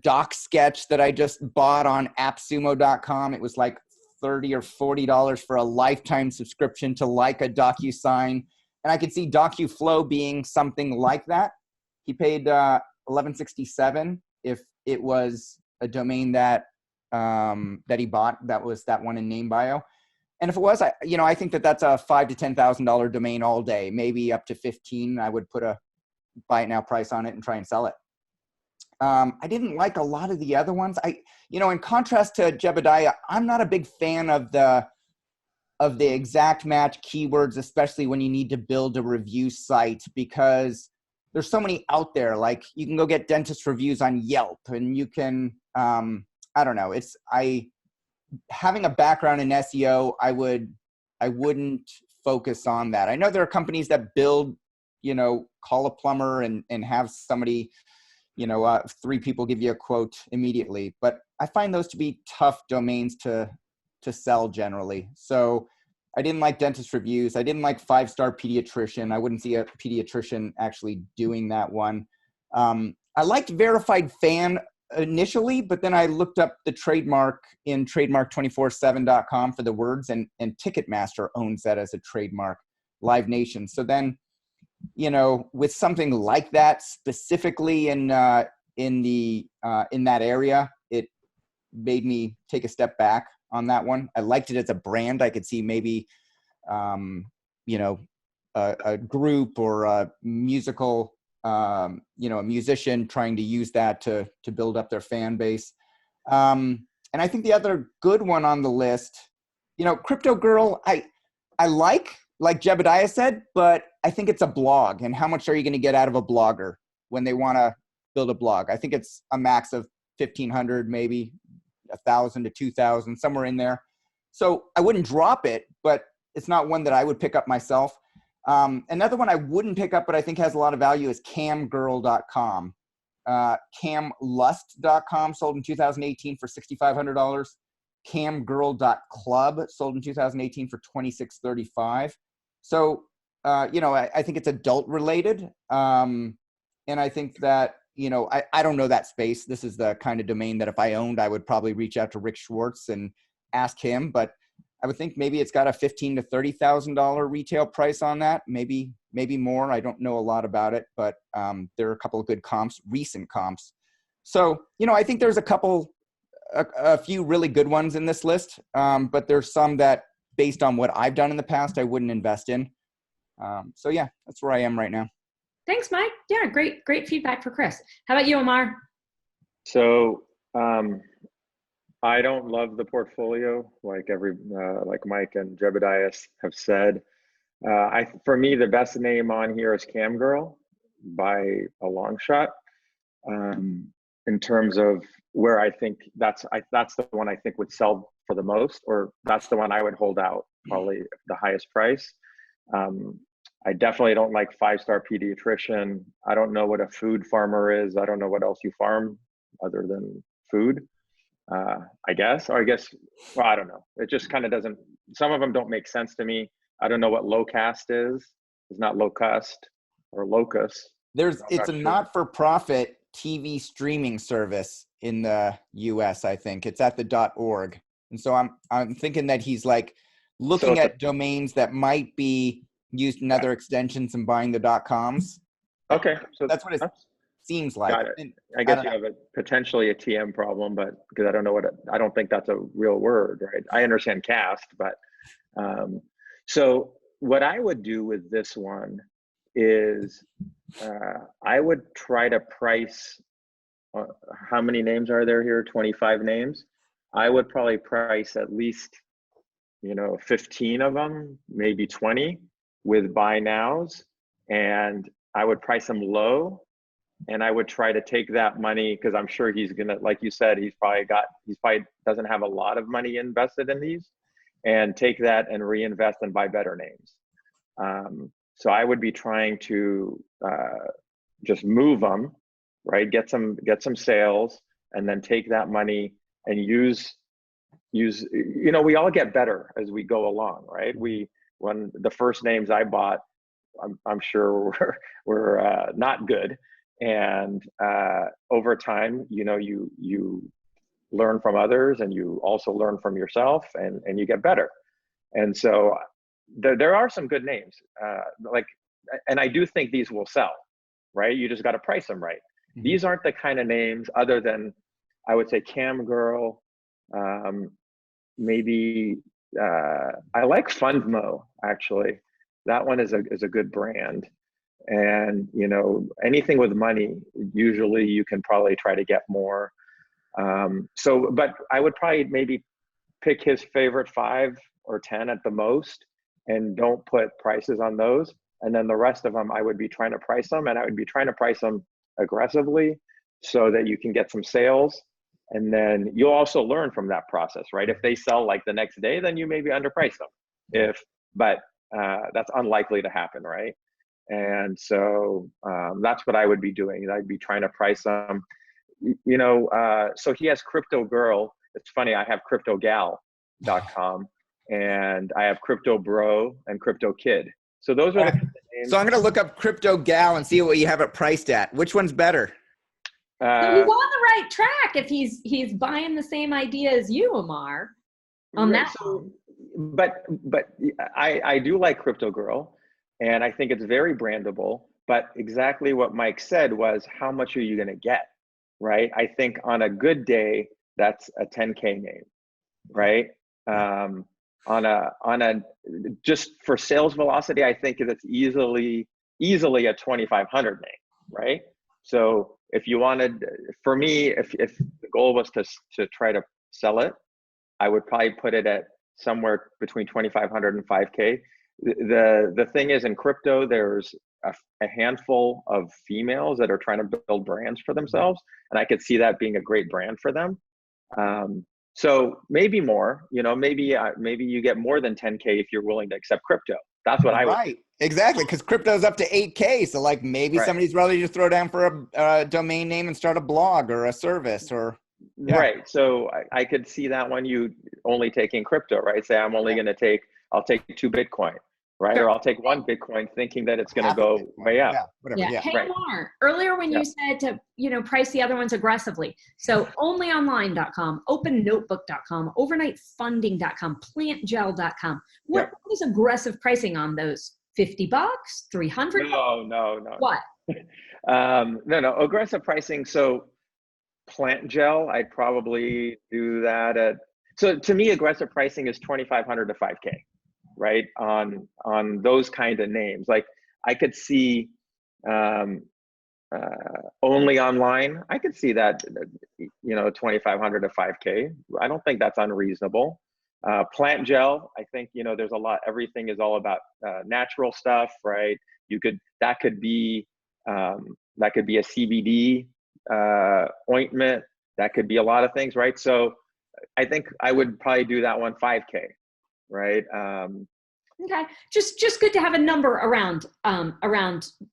Speaker 3: doc sketch that I just bought on AppSumo.com. It was like $30 or $40 for a lifetime subscription to like a DocuSign. And I could see DocuFlow being something like that. He paid $11.67 if it was a domain that he bought. That was that one in name bio. And if it was, I think that that's a $5,000 to $10,000 domain all day, maybe up to 15. I would put a buy it now price on it and try and sell it. I didn't like a lot of the other ones. In contrast to Jebidiah, I'm not a big fan of the exact match keywords, especially when you need to build a review site, because there's so many out there. Like you can go get dentist reviews on Yelp, and you can, I don't know. Having a background in SEO, I wouldn't focus on that. I know there are companies that build, call a plumber and have somebody, 3 people give you a quote immediately. But I find those to be tough domains to sell generally. So I didn't like dentist reviews. I didn't like 5-star pediatrician. I wouldn't see a pediatrician actually doing that one. I liked verified fan initially, but then I looked up the trademark in trademark247.com for the words, and Ticketmaster owns that as a trademark, Live Nation. So then, with something like that specifically in that area, it made me take a step back on that one. I liked it as a brand. I could see maybe, a group or a musical, a musician trying to use that to build up their fan base. And I think the other good one on the list, Crypto Girl, I like Jebidiah said, but I think it's a blog. And how much are you going to get out of a blogger when they want to build a blog? I think it's a max of 1,500, maybe 1,000 to 2,000, somewhere in there. So I wouldn't drop it, but it's not one that I would pick up myself. Another one I wouldn't pick up, but I think has a lot of value is camgirl.com. Camlust.com sold in 2018 for $6,500. Camgirl.club sold in 2018 for $2,635. So, I think it's adult related. And I think that, I don't know that space. This is the kind of domain that if I owned, I would probably reach out to Rick Schwartz and ask him, but I would think maybe it's got a $15,000 to $30,000 retail price on that. Maybe more. I don't know a lot about it, but there are a couple of good comps, recent comps. So, I think there's a few really good ones in this list, but there's some that based on what I've done in the past, I wouldn't invest in. So yeah, that's where I am right now.
Speaker 1: Thanks, Mike. Yeah, great feedback for Chris. How about you, Ammar?
Speaker 4: So I don't love the portfolio like like Mike and Jebidiah have said. For me, the best name on here is Camgirl by a long shot. In terms of where I think that's the one I think would sell for the most, or that's the one I would hold out probably the highest price. I definitely don't like 5-star pediatrician. I don't know what a food farmer is. I don't know what else you farm other than food. I guess, well, I don't know. It just kind of doesn't, some of them don't make sense to me. I don't know what locust is. It's not locust or locus.
Speaker 3: It's a not-for-profit TV streaming service in the US, I think. It's at the .org. And so I'm thinking that he's like looking at domains that might be used in other extensions and buying the .coms.
Speaker 4: Okay. So
Speaker 3: that's what it seems like.
Speaker 4: Got it. And I guess you have potentially a TM problem, but because I don't think that's a real word, right? I understand cast, but so what I would do with this one is I would try to price, how many names are there here? 25 names. I would probably price at least, 15 of them, maybe 20 with buy nows. And I would price them low. And I would try to take that money, because I'm sure he's gonna, like you said, he probably doesn't have a lot of money invested in these, and take that and reinvest and buy better names. So I would be trying to just move them, right? Get some sales, and then take that money and use. We all get better as we go along, right? When the first names I bought, I'm sure were not good. And over time, you learn from others, and you also learn from yourself, and you get better. And so there are some good names, and I do think these will sell, right? You just got to price them right. Mm-hmm. These aren't the kind of names, other than I would say Camgirl, maybe I like Fundmo, actually. That one is a good brand. And anything with money, usually you can probably try to get more. But I would probably maybe pick his favorite 5 or 10 at the most, and don't put prices on those. And then the rest of them, I would be trying to price them, and I would be trying to price them aggressively so that you can get some sales. And then you'll also learn from that process, right? If they sell like the next day, then you maybe underprice them. But that's unlikely to happen, right? And so that's what I would be doing. I'd be trying to price them. So he has Crypto Girl. It's funny, I have CryptoGal.com, and I have Crypto Bro and Crypto Kid. So those are the names.
Speaker 3: So I'm going to look up Crypto Gal and see what you have it priced at. Which one's better?
Speaker 1: So he's on the right track if he's buying the same idea as you, Ammar, on that.
Speaker 4: So, but I do like Crypto Girl, and I think it's very brandable. But exactly what Mike said was, how much are you going to get, right? I think on a good day, that's a 10K name, right? On a just for sales velocity, I think that's easily a 2,500 name, right? So if you wanted, for me, if the goal was to try to sell it, I would probably put it at somewhere between 2,500 and 5K. The thing is, in crypto, there's a handful of females that are trying to build brands for themselves, and I could see that being a great brand for them. So maybe more, maybe you get more than 10K if you're willing to accept crypto. That's what I would.
Speaker 3: Right, exactly, because crypto's up to 8K. So like maybe somebody's ready to throw down for a domain name and start a blog or a service or. Yeah.
Speaker 4: Right. So I could see that one, you only taking crypto, right? Say I'm only going to I'll take 2 Bitcoin, right?
Speaker 1: Sure.
Speaker 4: Or I'll take 1 Bitcoin thinking that it's going to go way up.
Speaker 3: Yeah, whatever. Yeah.
Speaker 1: Hey,
Speaker 4: Right.
Speaker 1: Ammar, earlier when you said to, price the other ones aggressively. So onlyonline.com, opennotebook.com, overnightfunding.com, plantgel.com. What is aggressive pricing on those? $50, $300?
Speaker 4: No.
Speaker 1: What?
Speaker 4: No. Aggressive pricing. So Plant Gel, I'd probably do that at, so to me, aggressive pricing is 2,500 to 5K, right? On those kind of names. Like I could see only online, I could see that, 2,500 to 5K. I don't think that's unreasonable. Plant Gel, I think, there's a lot, everything is all about natural stuff, right? That could be a CBD ointment, that could be a lot of things, right? So I think I would probably do that one 5K, right?
Speaker 1: Okay, just good to have a number around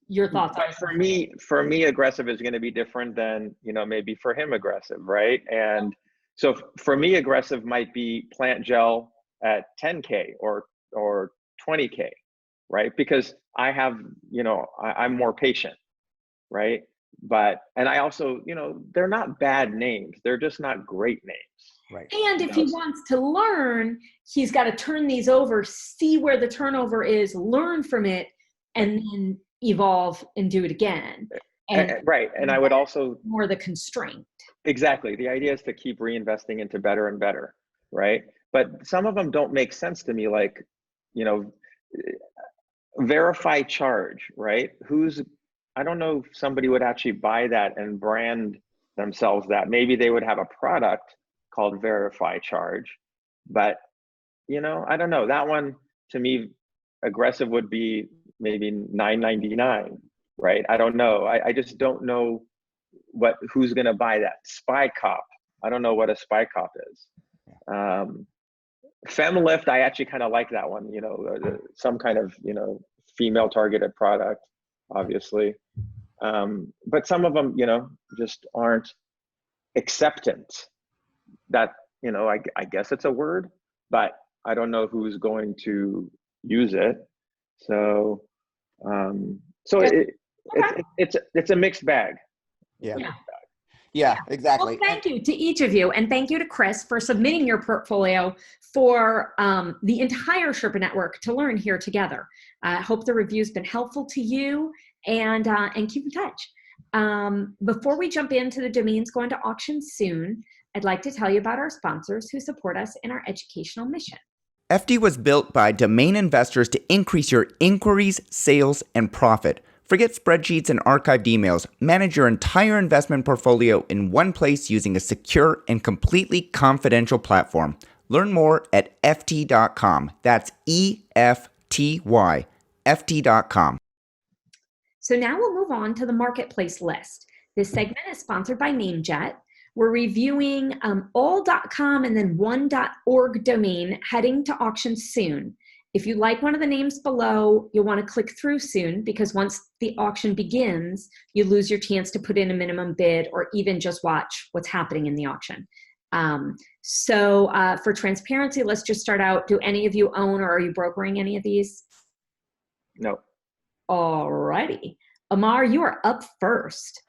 Speaker 1: your thoughts.
Speaker 4: But for me, aggressive is going to be different than maybe for him aggressive, right? And so for me, aggressive might be Plant Gel at 10K or 20K, right? Because I have I'm more patient, right? And I also, they're not bad names. They're just not great names.
Speaker 3: Right.
Speaker 1: And if he wants to learn, he's got to turn these over, see where the turnover is, learn from it, and then evolve and do it again.
Speaker 4: Right. And I would also
Speaker 1: more the constraint.
Speaker 4: Exactly. The idea is to keep reinvesting into better and better, right? But some of them don't make sense to me, like, verify charge, right? I don't know if somebody would actually buy that and brand themselves that. Maybe they would have a product called Verify Charge, but I don't know. That one, to me, aggressive would be maybe $9.99, right? I don't know. I just don't know who's going to buy that. Spy Cop. I don't know what a Spy Cop is. FemLift, I actually kind of like that one. Some kind of female targeted product, obviously. But some of them, just aren't acceptant. That, I guess it's a word, but I don't know who's going to use it. So, it's a mixed bag.
Speaker 3: Yeah. Yeah, exactly.
Speaker 1: Well, thank you to each of you. And thank you to Chris for submitting your portfolio for the entire Sherpa network to learn here together. I hope the review's been helpful to you, and keep in touch. Before we jump into the domains going to auction soon, I'd like to tell you about our sponsors who support us in our educational mission.
Speaker 3: FD was built by domain investors to increase your inquiries, sales, and profit. Forget spreadsheets and archived emails. Manage your entire investment portfolio in one place using a secure and completely confidential platform. Learn more at ft.com. That's EFTY. ft.com.
Speaker 1: So now we'll move on to the marketplace list. This segment is sponsored by NameJet. We're reviewing all.com and then one.org domain heading to auction soon. If you like one of the names below, you'll want to click through soon, because once the auction begins, you lose your chance to put in a minimum bid or even just watch what's happening in the auction. For transparency, let's just start out. Do any of you own or are you brokering any of these?
Speaker 4: No.
Speaker 1: All righty. Ammar, you are up first.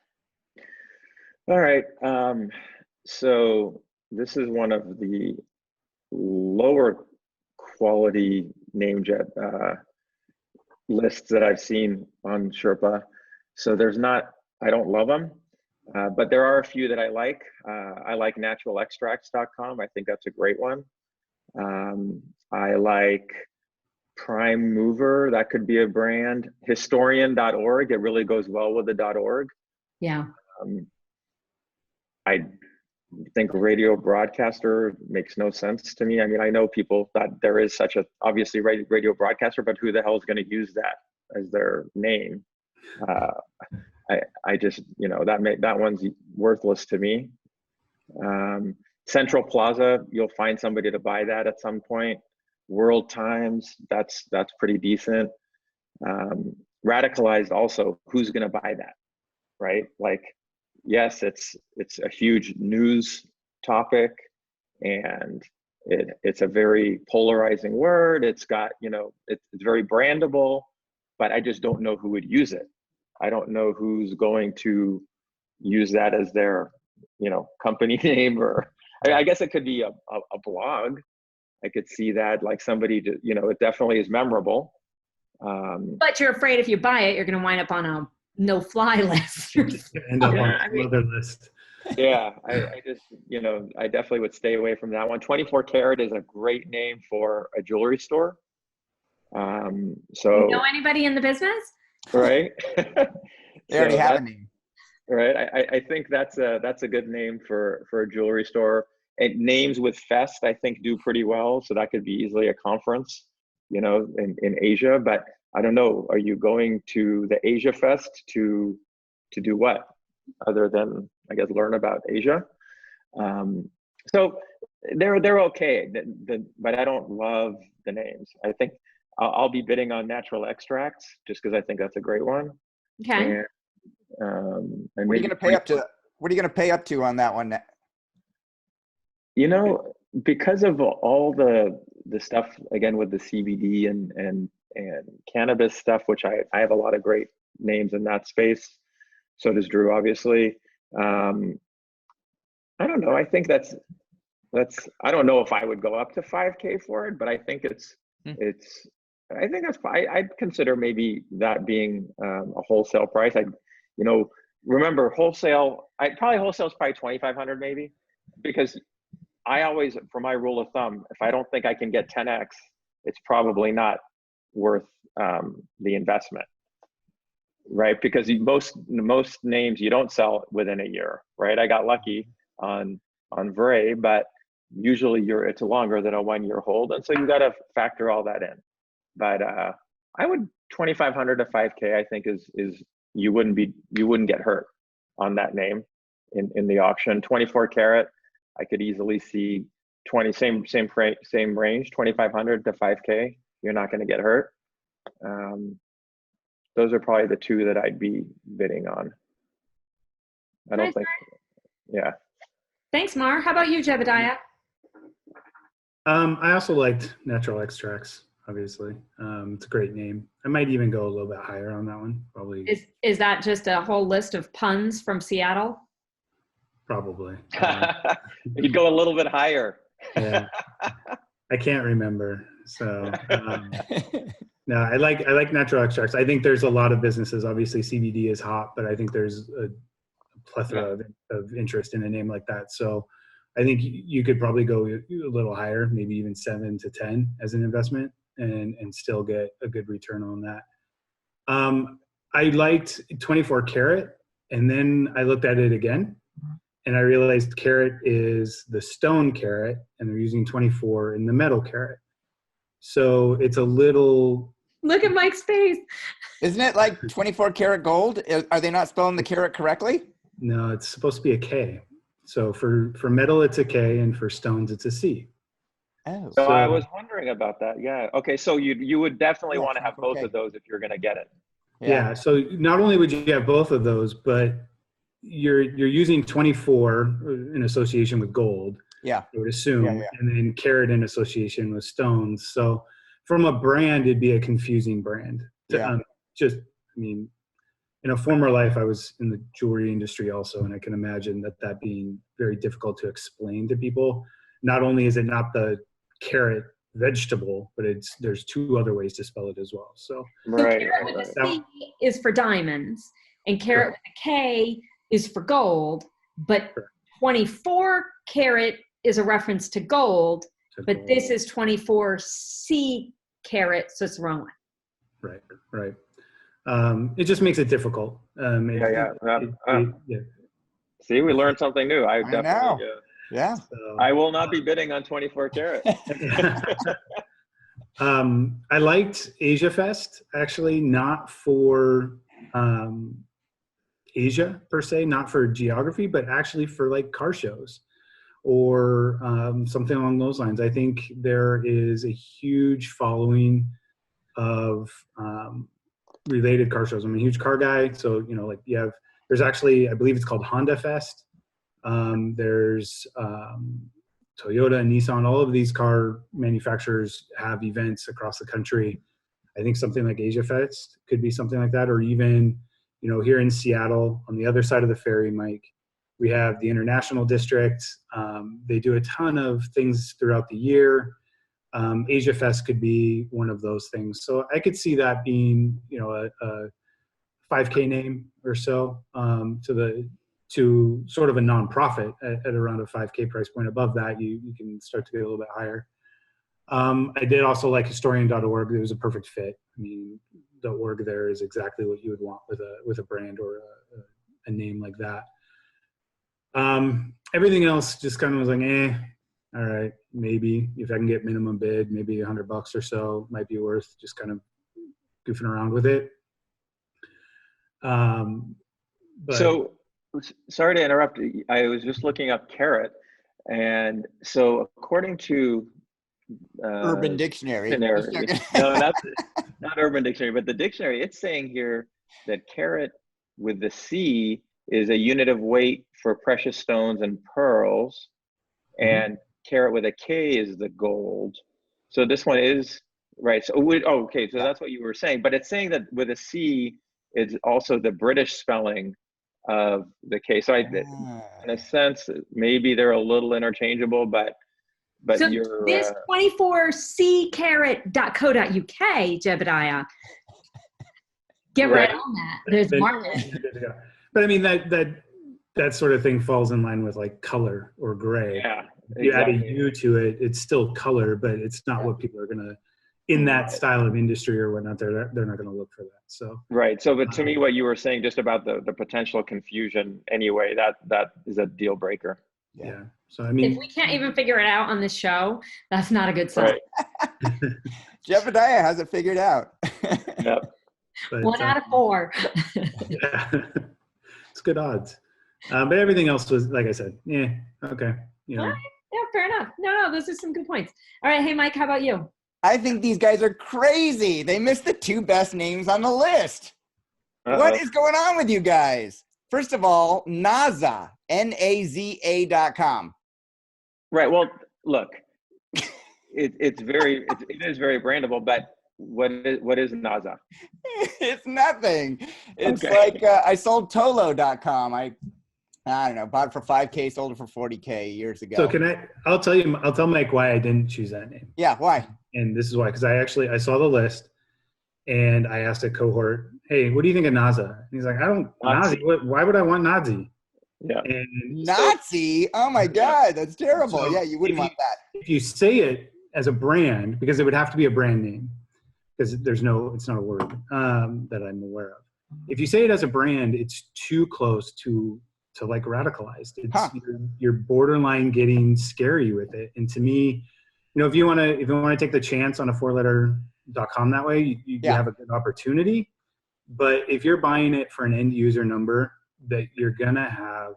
Speaker 4: All right. So this is one of the lower quality NameJet lists that I've seen on Sherpa. So I don't love them, but there are a few that I like. I like naturalextracts.com. I think that's a great one. I like Prime Mover. That could be a brand. Historian.org. It really goes well with the .org.
Speaker 1: Yeah.
Speaker 4: I think radio broadcaster makes no sense to me. I mean, I know people that there is such a obviously radio broadcaster, but who the hell is going to use that as their name? I just, that one's worthless to me. Central Plaza, you'll find somebody to buy that at some point. World Times, that's pretty decent. Radicalized also, who's going to buy that, right? Like, yes, it's a huge news topic, and it's a very polarizing word. It's got, it's very brandable, but I just don't know who would use it. I don't know who's going to use that as their, company name, or I guess it could be a blog. I could see that, like somebody, it definitely is memorable.
Speaker 1: But you're afraid if you buy it, you're going to wind up on a no-fly list.
Speaker 2: End up on another list.
Speaker 4: Yeah, I just, I definitely would stay away from that one. 24 Karat is a great name for a jewelry store. So
Speaker 1: you know anybody in the business?
Speaker 4: Right.
Speaker 3: They already have a name.
Speaker 4: Right. I think that's a good name for a jewelry store. And names with Fest, I think, do pretty well. So that could be easily a conference, in Asia. But I don't know. Are you going to the Asia Fest to do what, other than, I guess, learn about Asia? So they're okay, but I don't love the names. I think I'll be bidding on Natural Extracts just because I think that's a great one.
Speaker 1: Okay.
Speaker 4: And
Speaker 3: What are you going to pay up to? What are you going to pay up to on that one?
Speaker 4: Because of all the stuff, again, with the CBD and cannabis stuff, which I have a lot of great names in that space. So does Drew, obviously. I don't know. I think that's. I don't know if I would go up to 5K for it, but I think I think that's fine. I'd consider maybe that being a wholesale price. Remember wholesale. Wholesale is probably 2,500 maybe, because I always, for my rule of thumb, if I don't think I can get 10x, it's probably not worth the investment, right? Because most names you don't sell within a year, right? I got lucky on Vray, but usually it's longer than a 1-year hold, and so you got to factor all that in. But I would 2,500 to 5K. I think is you wouldn't get hurt on that name in the auction. 24 Karat, I could easily see same range, 2,500 to 5K. You're not going to get hurt. Those are probably the two that I'd be bidding on. I don't think. Yeah.
Speaker 1: Thanks, Mar. How about you, Jebidiah?
Speaker 2: I also liked Natural Extracts. Obviously, it's a great name. I might even go a little bit higher on that one. Probably.
Speaker 1: Is that just a whole list of puns from Seattle?
Speaker 2: Probably.
Speaker 4: You'd go a little bit higher.
Speaker 2: Yeah, I can't remember. So no, I like Natural Extracts. I think there's a lot of businesses. Obviously, CBD is hot, but I think there's a plethora of interest in a name like that. So I think you could probably go a little higher, maybe even 7 to 10 as an investment, and still get a good return on that. I liked 24 Karat, and then I looked at it again, and I realized Karat is the stone carat, and they're using 24 in the metal carat. So it's a little
Speaker 1: Look at Mike's face.
Speaker 3: Isn't it like 24 karat gold? Are they not spelling the carat correctly?
Speaker 2: No, it's supposed to be a K. So for metal, it's a K, and for stones, it's a C.
Speaker 3: Oh.
Speaker 4: So I was wondering about that. Yeah. Okay. So you would definitely want to have both of those if you're going to get it.
Speaker 2: Yeah. So not only would you have both of those, but you're using 24 in association with gold.
Speaker 3: Yeah.
Speaker 2: I would assume,
Speaker 3: Yeah.
Speaker 2: and then carat in association with stones. So from a brand, it'd be a confusing brand.
Speaker 3: Yeah.
Speaker 2: I mean, in a former life, I was in the jewelry industry also, and I can imagine that being very difficult to explain to people. Not only is it not the carat vegetable, but there's two other ways to spell it as well. So
Speaker 1: Carat with a C is for diamonds, and carat with a K is for gold, but 24 karat is a reference to gold, but this is 24 C carat, so it's the wrong one.
Speaker 2: Right. It just makes it difficult.
Speaker 4: See, we learned something new. I definitely.
Speaker 3: Yeah.
Speaker 2: So,
Speaker 4: I will not be bidding on 24 karat.
Speaker 2: I liked Asia Fest, actually, not for Asia per se, not for geography, but actually for like car shows or something along those lines. I think there is a huge following of related car shows. I'm a huge car guy, so like there's actually, I believe it's called Honda Fest. There's Toyota and Nissan. All of these car manufacturers have events across the country. I think something like Asia Fest could be something like that, or even here in Seattle on the other side of the ferry, Mike, we have the International District. They do a ton of things throughout the year. Asia Fest could be one of those things. So I could see that being, a 5K name or so, to sort of a nonprofit at around a 5K price point. Above that, you can start to get a little bit higher. I did also like historian.org. It was a perfect fit. I mean, the org there is exactly what you would want with a brand or a name like that. Everything else just kind of was like, all right, maybe if I can get minimum bid, maybe $100 or so might be worth just kind of goofing around with it.
Speaker 4: So sorry to interrupt. I was just looking up carat, and so according to
Speaker 3: Urban Dictionary.
Speaker 4: No, not Urban Dictionary, but the dictionary. It's saying here that carat with the C is a unit of weight for precious stones and pearls, and carat with a K is the gold. So this one is right. So okay, so that's what you were saying, but it's saying that with a C, it's also the British spelling of the K. So in a sense, maybe they're a little interchangeable, but
Speaker 1: so
Speaker 4: you're
Speaker 1: this 24ccarat.co.uk, Jebidiah. Get right on that. There's market.
Speaker 2: But I mean that sort of thing falls in line with like color or gray.
Speaker 4: Yeah,
Speaker 2: you add a U to it, it's still color, but it's not what people are gonna, in that style of industry or whatnot, they're not gonna look for that. So
Speaker 4: right. So but to me, what you were saying just about the potential confusion anyway, that is a deal breaker.
Speaker 2: Yeah. So I mean,
Speaker 1: if we can't even figure it out on this show, that's not a good sign.
Speaker 4: Right.
Speaker 3: Jebidiah has it figured out.
Speaker 4: Yep.
Speaker 2: But,
Speaker 1: 1 out of 4.
Speaker 2: Yeah. It's good odds. But everything else was, like I said, okay.
Speaker 1: Yeah, fair enough. No, those are some good points. All right. Hey, Mike, how about you?
Speaker 3: I think these guys are crazy. They missed the 2 best names on the list. What is going on with you guys? First of all, Naza, NAZA.com.
Speaker 4: Right. Well, look, it is very brandable, but what is Naza?
Speaker 3: It's nothing. It's like I sold Tolo.com. I don't know, bought it for 5K, sold it for 40K years ago.
Speaker 2: So I'll tell Mike why I didn't choose that name.
Speaker 3: Yeah, why?
Speaker 2: And this is why, because I saw the list and I asked a cohort, hey, what do you think of Naza? And he's like, I don't, Nazi. Why would I want Nazi?
Speaker 4: Yeah.
Speaker 2: And
Speaker 3: Nazi? Oh my God, that's terrible.
Speaker 2: So
Speaker 3: yeah, you wouldn't want that.
Speaker 2: If you say it as a brand, because it would have to be a brand name, because it's not a word that I'm aware of. If you say it as a brand, it's too close to like radicalized. It's you're borderline getting scary with it. And to me, if you want to take the chance on a 4letter.com that way, you have a good opportunity. But if you're buying it for an end user number, that you're gonna have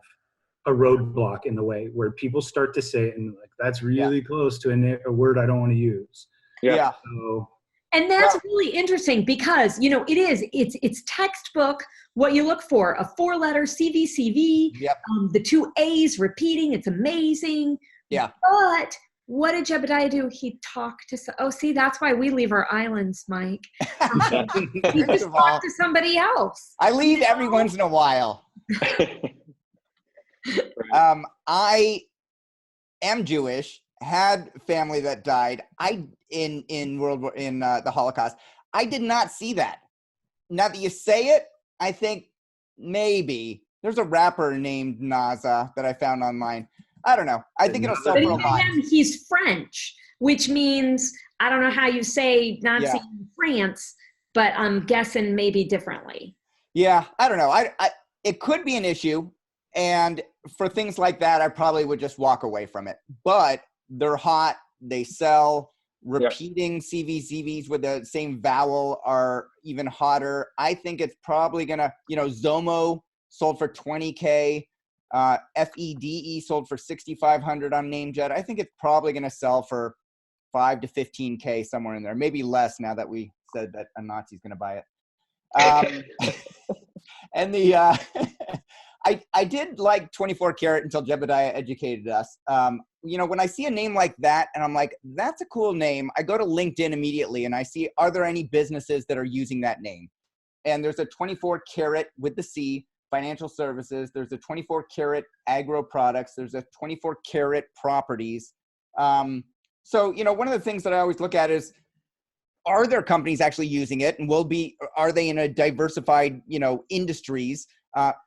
Speaker 2: a roadblock in the way where people start to say it and like, that's really close to a word I don't want to use.
Speaker 3: Yeah.
Speaker 2: So,
Speaker 1: and that's really interesting because, it's textbook what you look for, a 4-letter CVCV, the 2 A's repeating. It's amazing.
Speaker 3: Yeah.
Speaker 1: But what did Jebidiah do? He talked to, see, that's why we leave our islands, Mike. He just talked to somebody else.
Speaker 3: I leave every once in a while. I am Jewish, had family that died. In the Holocaust. I did not see that. Now that you say it, I think maybe there's a rapper named Naza that I found online. I don't know. I think it'll sell for a lot.
Speaker 1: He's French, which means I don't know how you say Nazi in France, but I'm guessing maybe differently.
Speaker 3: Yeah, I don't know. It could be an issue, and for things like that, I probably would just walk away from it. But they're hot. They sell. Repeating CVCVs with the same vowel are even hotter. I think it's probably gonna, Zomo sold for $20K, FEDE sold for $6,500 on NameJet. I think it's probably gonna sell for $5 to $15K, somewhere in there, maybe less now that we said that a Nazi's gonna buy it. And I did like 24 karat until Jebidiah educated us. When I see a name like that and I'm like, that's a cool name, I go to LinkedIn immediately and I see, are there any businesses that are using that name? And there's a 24 karat with the C, financial services. There's a 24 karat agro products. There's a 24 karat properties. So, one of the things that I always look at is, are there companies actually using it, and are they in a diversified, industries?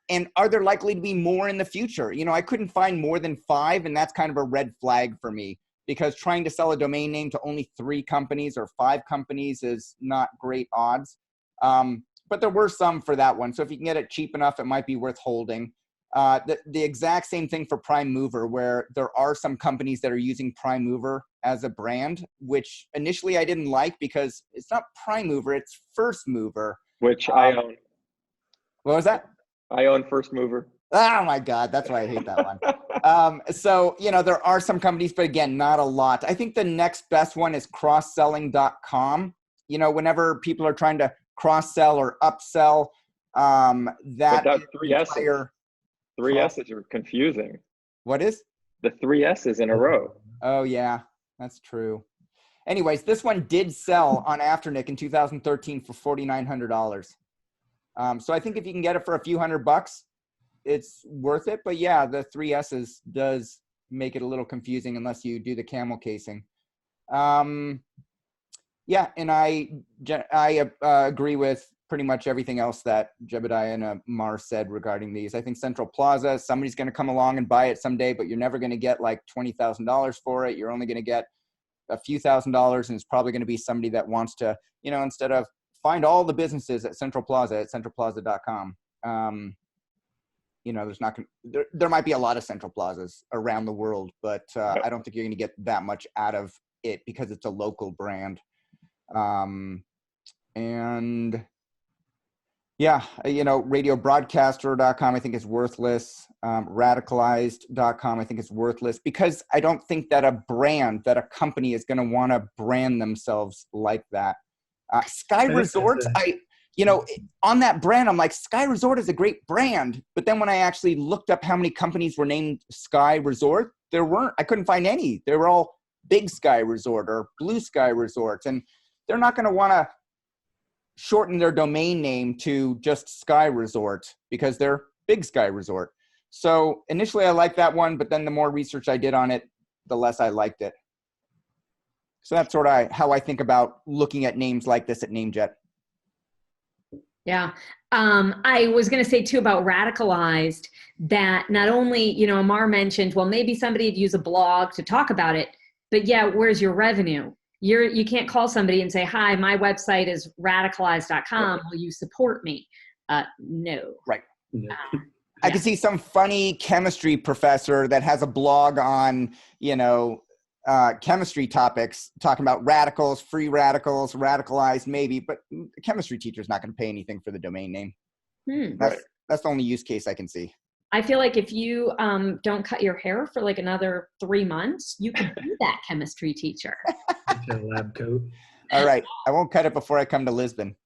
Speaker 3: And are there likely to be more in the future? I couldn't find more than 5, and that's kind of a red flag for me, because trying to sell a domain name to only 3 companies or 5 companies is not great odds. But there were some for that one. So if you can get it cheap enough, it might be worth holding. The exact same thing for Prime Mover, where there are some companies that are using Prime Mover as a brand, which initially I didn't like because it's not Prime Mover, it's First Mover.
Speaker 4: Which I own.
Speaker 3: What was that?
Speaker 4: I own First Mover.
Speaker 3: Oh my God, that's why I hate that one. So, there are some companies, but again, not a lot. I think the next best one is crossselling.com. Whenever people are trying to cross-sell or upsell, that
Speaker 4: 3 S's. 3 S's are confusing.
Speaker 3: What is?
Speaker 4: The 3 S's in a row.
Speaker 3: Oh yeah, that's true. Anyways, this one did sell on Afternic in 2013 for $4,900. So I think if you can get it for a few $100, it's worth it. But yeah, the 3 S's does make it a little confusing unless you do the camel casing. Yeah, and I agree with pretty much everything else that Jebidiah and Ammar said regarding these. I think Central Plaza, somebody's going to come along and buy it someday, but you're never going to get like $20,000 for it. You're only going to get a few $1,000s, and it's probably going to be somebody that wants to, instead of find all the businesses at Central Plaza at centralplaza.com. There's not there might be a lot of Central Plazas around the world, but I don't think you're going to get that much out of it because it's a local brand. And yeah, radiobroadcaster.com I think is worthless. Radicalized.com I think is worthless, because I don't think that a company is going to want to brand themselves like that. Sky Resorts, on that brand, I'm like, Sky Resort is a great brand. But then when I actually looked up how many companies were named Sky Resort, I couldn't find any. They were all Big Sky Resort or Blue Sky Resorts. And they're not going to want to shorten their domain name to just Sky Resort because they're Big Sky Resort. So initially I liked that one, but then the more research I did on it, the less I liked it. So that's sort of how I think about looking at names like this at NameJet.
Speaker 1: Yeah. I was going to say too about radicalized, that not only, Ammar mentioned, well, maybe somebody would use a blog to talk about it, but yeah, where's your revenue? You can't call somebody and say, hi, my website is radicalized.com. Will you support me? No.
Speaker 3: Right. I can see some funny chemistry professor that has a blog on, chemistry topics, talking about radicals, free radicals, radicalized maybe, but the chemistry teacher's not going to pay anything for the domain name. That's the only use case I can see.
Speaker 1: I feel like if you don't cut your hair for like another 3 months, you could be that chemistry teacher.
Speaker 2: Get your lab coat.
Speaker 3: All right. I won't cut it before I come to Lisbon.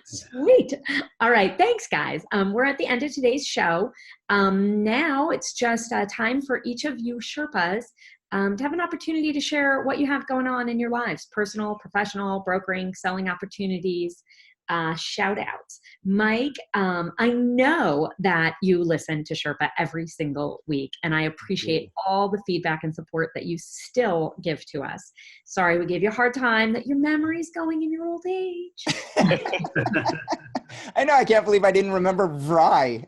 Speaker 1: Sweet. All right. Thanks, guys. We're at the end of today's show. Now it's just time for each of you Sherpas to have an opportunity to share what you have going on in your lives, personal, professional, brokering, selling opportunities, shout outs. Mike, I know that you listen to Sherpa every single week, and I appreciate all the feedback and support that you still give to us. Sorry we gave you a hard time that your memory's going in your old age.
Speaker 3: I know, I can't believe I didn't remember Vry.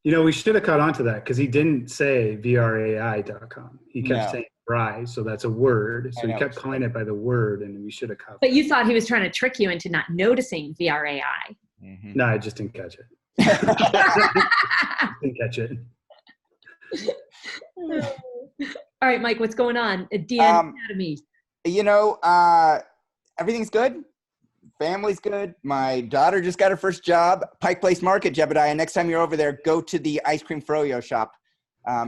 Speaker 2: You know, we should have caught on to that because he didn't say VRAI.com. He kept saying Vry, so that's a word. So he kept calling it by the word, and we should have caught.
Speaker 1: But you thought he was trying to trick you into not noticing VRAI.
Speaker 2: Mm-hmm. No, I just didn't catch it. Didn't catch it.
Speaker 1: All right, Mike, what's going on at DN Academy?
Speaker 3: You know, everything's good. Family's good. My daughter just got her first job. Pike Place Market, Jebidiah. Next time you're over there, go to the ice cream froyo shop.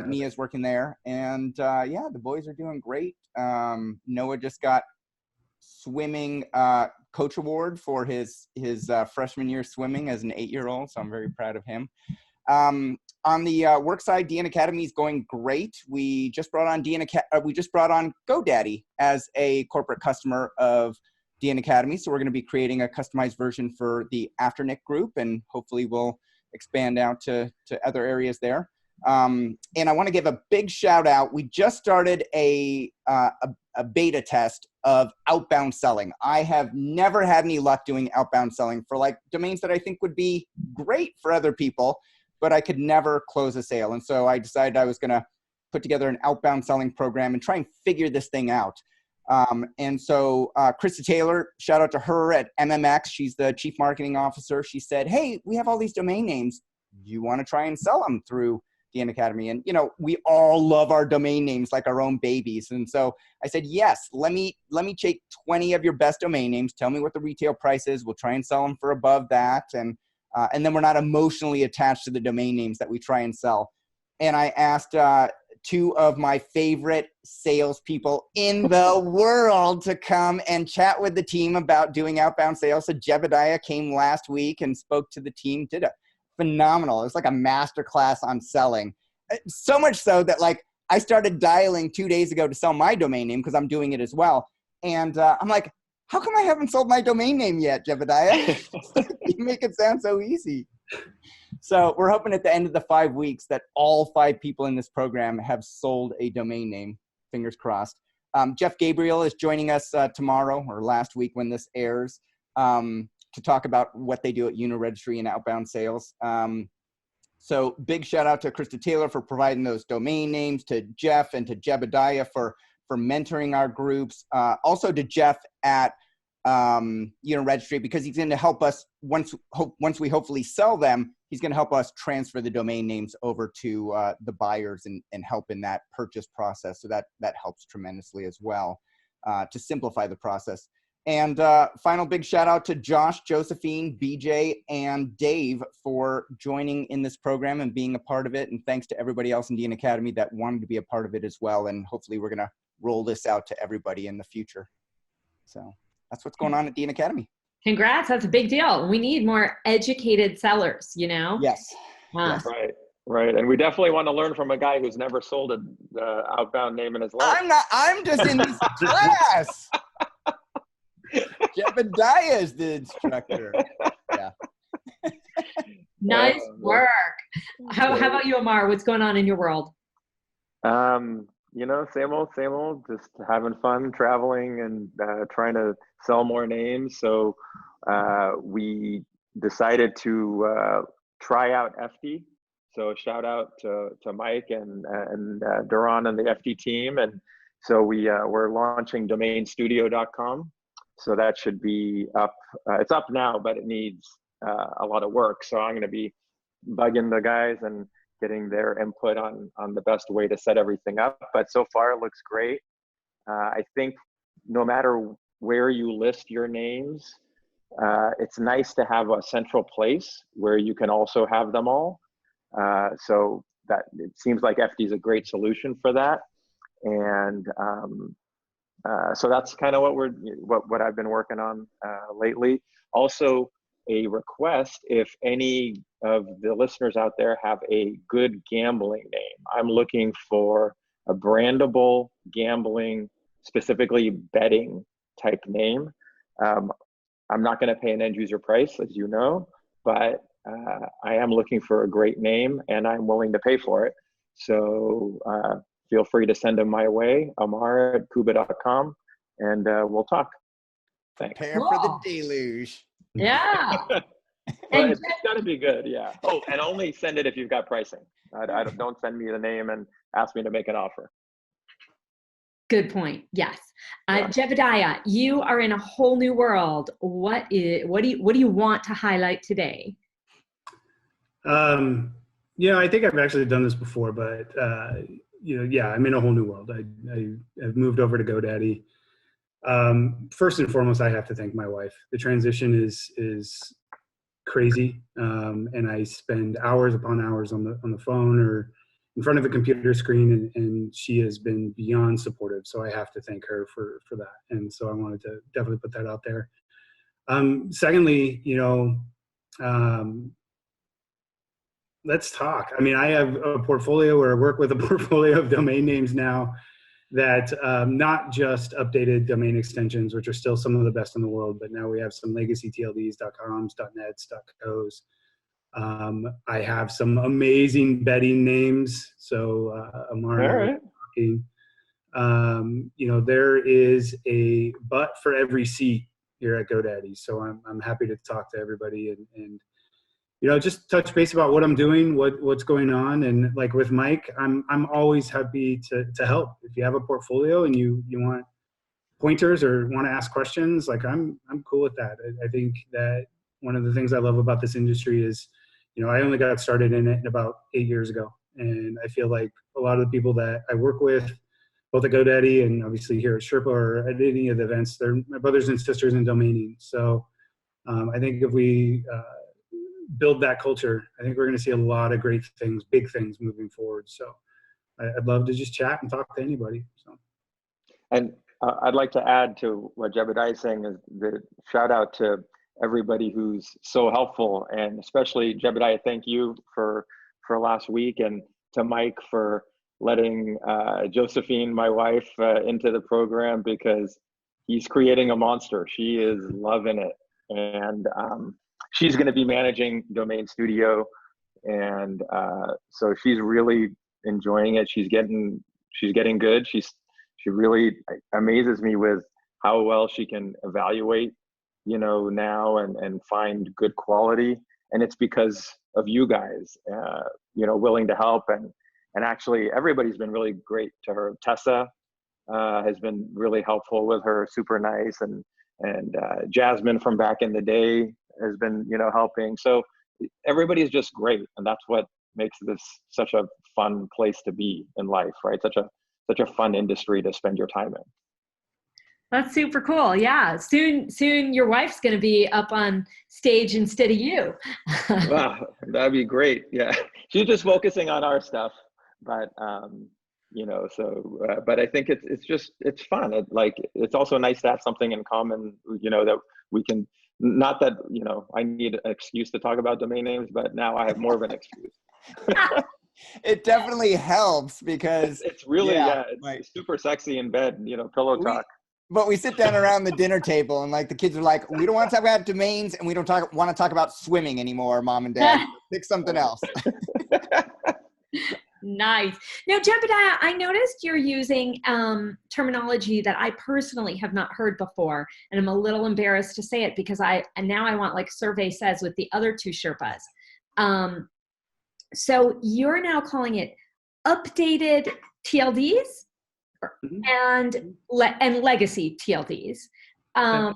Speaker 3: Mia's working there. And yeah, the boys are doing great. Noah just got swimming coach award for his freshman year swimming as an 8-year-old. So I'm very proud of him. On the work side, DN Academy is going great. We just brought on GoDaddy as a corporate customer of DN Academy. So we're going to be creating a customized version for the Afternic group, and hopefully we'll expand out to other areas there. And I want to give a big shout out. We just started a beta test of outbound selling. I have never had any luck doing outbound selling for like domains that I think would be great for other people, but I could never close a sale. And so I decided I was going to put together an outbound selling program and try and figure this thing out. And so Krista Taylor, shout out to her at MMX. She's the chief marketing officer. She said, hey, we have all these domain names. You want to try and sell them through DN Academy? And, you know, we all love our domain names like our own babies. And so I said, yes, let me take 20 of your best domain names. Tell me what the retail price is. We'll try and sell them for above that. And then we're not emotionally attached to the domain names that we try and sell. And I asked, 2 of my favorite salespeople in the world to come and chat with the team about doing outbound sales. So Jebidiah came last week and spoke to the team, did a phenomenal. It was like a master class on selling. So much so that like I started dialing 2 days ago to sell my domain name because I'm doing it as well. And I'm like, how come I haven't sold my domain name yet, Jebidiah? You make it sound so easy. So we're hoping at the end of the 5 weeks that all 5 people in this program have sold a domain name. Fingers crossed. Jeff Gabriel is joining us tomorrow or last week when this airs to talk about what they do at Uniregistry and outbound sales. So big shout out to Krista Taylor for providing those domain names, to Jeff and to Jebidiah for mentoring our groups. Also to Jeff at Uniregistry, because he's going to help us once we hopefully sell them. He's going to help us transfer the domain names over to the buyers and help in that purchase process. So that helps tremendously as well to simplify the process. And final big shout out to Josh, Josephine, BJ, and Dave for joining in this program and being a part of it. And thanks to everybody else in DN Academy that wanted to be a part of it as well. And hopefully we're going to roll this out to everybody in the future. So that's what's going on at DN Academy.
Speaker 1: Congrats. That's a big deal. We need more educated sellers, you know?
Speaker 3: Yes.
Speaker 1: Yes.
Speaker 4: Right. And we definitely want to learn from a guy who's never sold an outbound name in his life.
Speaker 3: I'm just in this class. Jebidiah is the instructor. Yeah.
Speaker 1: Nice work. How about you, Ammar? What's going on in your world?
Speaker 4: You know, same old, just having fun, traveling and trying to sell more names. So we decided to try out FD. So shout out to Mike and Duran and the FD team. And so we're launching DomainStudio.com. So that should be up. It's up now, but it needs a lot of work. So I'm going to be bugging the guys and getting their input on the best way to set everything up. But so far it looks great. I think no matter where you list your names, it's nice to have a central place where you can also have them all. So that it seems like FD is a great solution for that. And so that's kind of what I've been working on lately. Also, a request, if any of the listeners out there have a good gambling name. I'm looking for a brandable gambling, specifically betting type name. I'm not going to pay an end user price, as you know, but I am looking for a great name and I'm willing to pay for it. So feel free to send them my way, Ammar at Kubba.com, and we'll talk. Thanks.
Speaker 3: Prepare for the deluge.
Speaker 1: Yeah.
Speaker 4: Well, it's got to be good, yeah. Oh, and only send it if you've got pricing. Don't send me the name and ask me to make an offer.
Speaker 1: Good point. Yes.
Speaker 4: Yeah.
Speaker 1: Jebidiah, you are in a whole new world. What do you want to highlight today?
Speaker 2: Yeah, I think I've actually done this before, but yeah, I'm in a whole new world. I've moved over to GoDaddy. First and foremost, I have to thank my wife. The transition is crazy, and I spend hours upon hours on the phone or in front of a computer screen, and she has been beyond supportive. So I have to thank her for that. And so I wanted to definitely put that out there. Secondly, let's talk. I mean, I have a portfolio, or I work with a portfolio of domain names now that not just updated domain extensions, which are still some of the best in the world, but now we have some legacy TLDs, .coms, .nets, .cos. I have some amazing betting names. So Ammar, there is a butt for every seat here at GoDaddy. So I'm happy to talk to everybody and just touch base about what I'm doing, what's going on. And like with Mike, I'm always happy to help. If you have a portfolio and you want pointers or want to ask questions, like I'm cool with that. I think that one of the things I love about this industry is, I only got started in it about 8 years ago. And I feel like a lot of the people that I work with, both at GoDaddy and obviously here at Sherpa or at any of the events, they're my brothers and sisters in domaining. So I think if we build that culture, I think we're going to see a lot of great things, big things moving forward. So I'd love to just chat and talk to anybody. So,
Speaker 4: and I'd like to add to what Jebidiah is saying, is the shout out to everybody who's so helpful, and especially Jebidiah, thank you for last week, and to Mike for letting Josephine, my wife, into the program, because he's creating a monster. She is loving it, and she's going to be managing Domain Studio, and so she's really enjoying it. She's getting good. She really amazes me with how well she can evaluate, now and find good quality. And it's because of you guys, willing to help. And actually everybody's been really great to her. Tessa has been really helpful with her, super nice. And Jasmine from back in the day has been, helping. So everybody's just great. And that's what makes this such a fun place to be in life, right? Such a fun industry to spend your time in.
Speaker 1: That's super cool. Yeah. Soon your wife's going to be up on stage instead of you.
Speaker 4: Wow, that'd be great. Yeah. She's just focusing on our stuff, but, but I think it's fun. It's also nice to have something in common, that we can, not that, I need an excuse to talk about domain names, but now I have more of an excuse.
Speaker 3: It definitely helps because
Speaker 4: it's really, it's super sexy in bed, pillow talk.
Speaker 3: But we sit down around the dinner table and the kids are like, we don't want to talk about domains and we don't want to talk about swimming anymore, Mom and Dad. Pick something else.
Speaker 1: Nice. Now, Jebidiah, I noticed you're using terminology that I personally have not heard before, and I'm a little embarrassed to say it because now I want survey says with the other two Sherpas. So you're now calling it updated TLDs and legacy TLDs. I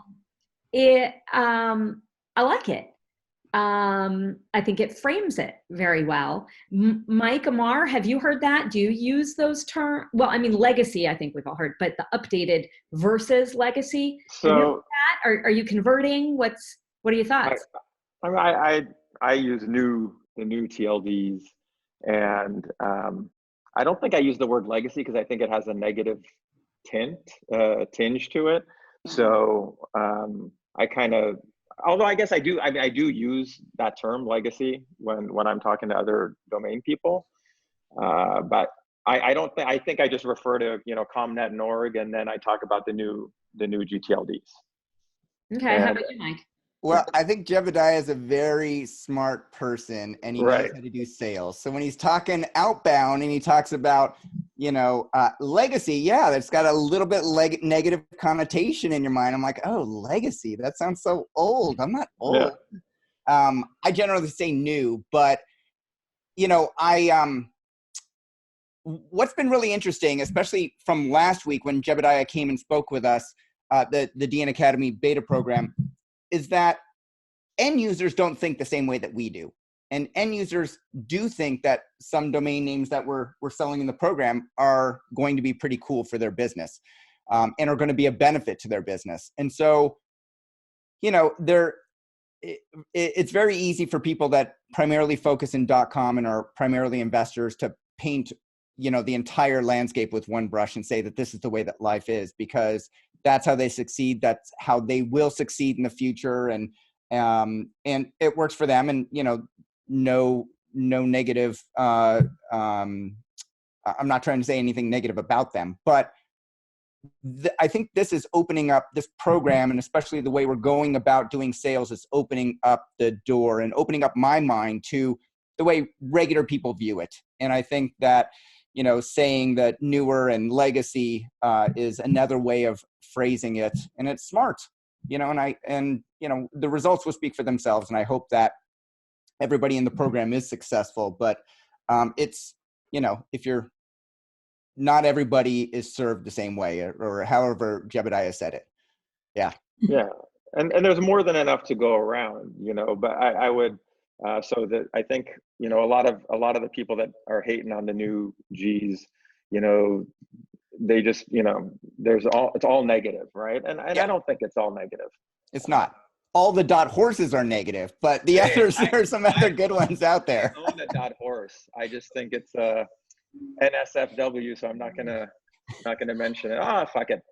Speaker 1: like it. I think it frames it very well. Mike, Ammar, have you heard that? Do you use those terms? Well, I mean, legacy, I think we've all heard, but the updated versus legacy. Have you heard that? Are you converting? What are your thoughts?
Speaker 4: I use the new TLDs, and I don't think I use the word legacy because I think it has a negative tinge to it. So I kind of, although I guess I do use that term legacy when I'm talking to other domain people, but I think I just refer to ComNet and org, and then I talk about the new GTLDs.
Speaker 1: Okay, how about you, Mike?
Speaker 3: Well, I think Jebidiah is a very smart person, and he knows how to do sales. So when he's talking outbound and he talks about, legacy, yeah, that's got a little bit negative connotation in your mind. I'm like, oh, legacy, that sounds so old. I'm not old. Yeah. I generally say new, but what's been really interesting, especially from last week when Jebidiah came and spoke with us, the DN Academy beta program, is that end users don't think the same way that we do. And end users do think that some domain names that we're selling in the program are going to be pretty cool for their business, and are going to be a benefit to their business. And so, it's very easy for people that primarily focus in .com and are primarily investors to paint, the entire landscape with one brush and say that this is the way that life is, because that's how they succeed. That's how they will succeed in the future. And it works for them. And, no negative, I'm not trying to say anything negative about them, but I think this is opening up this program, and especially the way we're going about doing sales is opening up the door and opening up my mind to the way regular people view it. And I think that, saying that newer and legacy is another way of phrasing it, and it's smart, and the results will speak for themselves. And I hope that everybody in the program is successful, but it's, if you're, not everybody is served the same way, or however Jebidiah said it. Yeah.
Speaker 4: Yeah. And there's more than enough to go around, but I would, so that I think, a lot of the people that are hating on the new G's, they just, it's all negative, right? And I don't think it's all negative.
Speaker 3: It's not. All the .horses are negative, but the others, there's some other good ones out there.
Speaker 4: I own a .horse. I just think it's NSFW, so I'm not gonna mention it. Fuck it.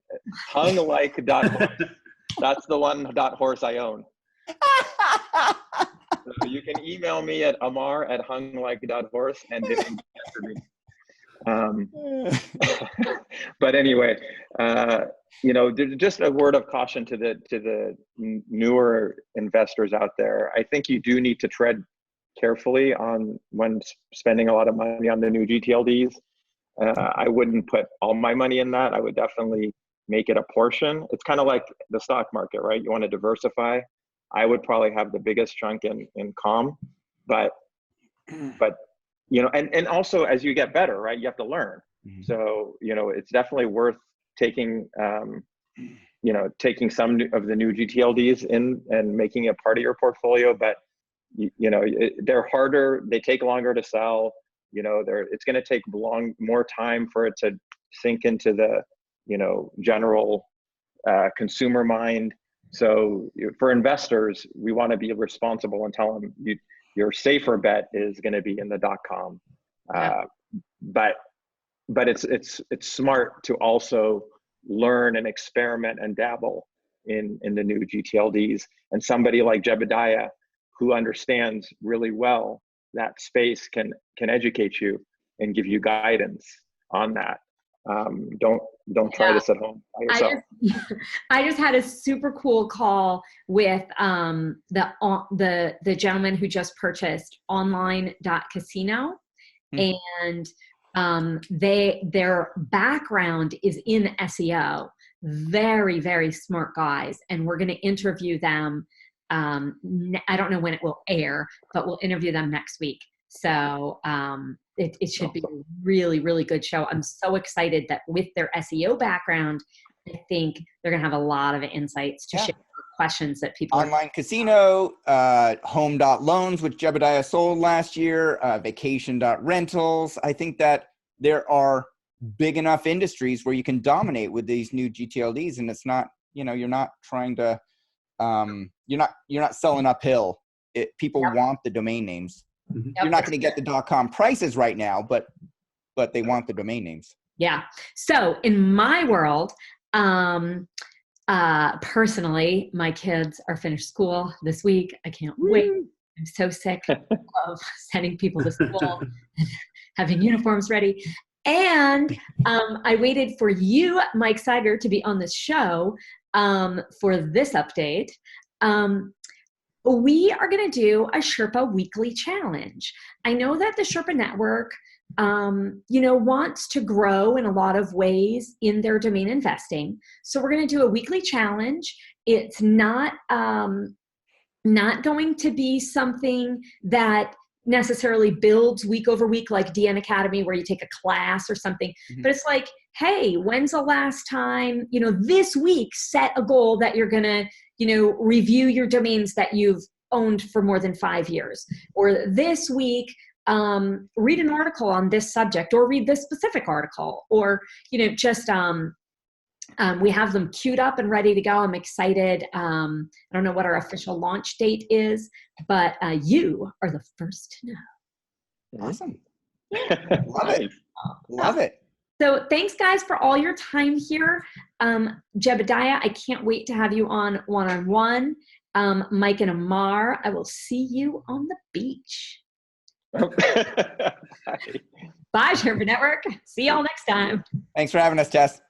Speaker 4: Hung like .horse. That's the one .horse I own. So you can email me at ammar@hunglike.horse and hit answer me. But anyway, just a word of caution to the newer investors out there. I think you do need to tread carefully on when spending a lot of money on the new GTLDs. I wouldn't put all my money in that. I would definitely make it a portion. It's kind of like the stock market, right? You want to diversify. I would probably have the biggest chunk in com, but and also as you get better, right, you have to learn. Mm-hmm. So it's definitely worth taking taking some of the new GTLDs in and making it part of your portfolio, but they're harder, they take longer to sell, it's going to take more time for it to sink into the general consumer mind. So for investors, we want to be responsible and tell them your safer bet is going to be in the .com. But it's smart to also learn and experiment and dabble in the new GTLDs. And somebody like Jebidiah, who understands really well that space, can educate you and give you guidance on that. Don't try this at home by yourself.
Speaker 1: I just had a super cool call with the gentleman who just purchased online.casino, and their background is in SEO. Very, very smart guys, and we're going to interview them. I don't know when it will air, but we'll interview them next week. So it should be a really, really good show. I'm so excited that with their SEO background, I think they're going to have a lot of insights to share questions that people
Speaker 3: Online casino, home.loans, which Jebidiah sold last year, vacation.rentals. I think that there are big enough industries where you can dominate with these new GTLDs, and it's not, you know, you're not trying to, you're not selling uphill. People want the domain names. You're not going to get the .com prices right now, but they want the domain names.
Speaker 1: Yeah. So in my world, personally, my kids are finished school this week. I can't wait. I'm so sick of sending people to school and having uniforms ready. And I waited for you, Mike Cyger, to be on this show for this update. We are going to do a Sherpa weekly challenge. I know that the Sherpa Network, you know, wants to grow in a lot of ways in their domain investing. So we're going to do a weekly challenge. It's not going to be something that necessarily builds week over week like DN Academy where you take a class or something, but it's like, hey, when's the last time, you know, this week set a goal that you're going to, you know, review your domains that you've owned for more than 5 years, or this week, read an article on this subject, or read this specific article, or, you know, just, we have them queued up and ready to go. I'm excited. I don't know what our official launch date is, but you are the first to know.
Speaker 3: Awesome. Love it. Love it.
Speaker 1: So thanks, guys, for all your time here. Jebidiah, I can't wait to have you on one-on-one. Mike and Ammar, I will see you on the beach. Bye, Sherpa Network. See y'all next time.
Speaker 3: Thanks for having us, Tess.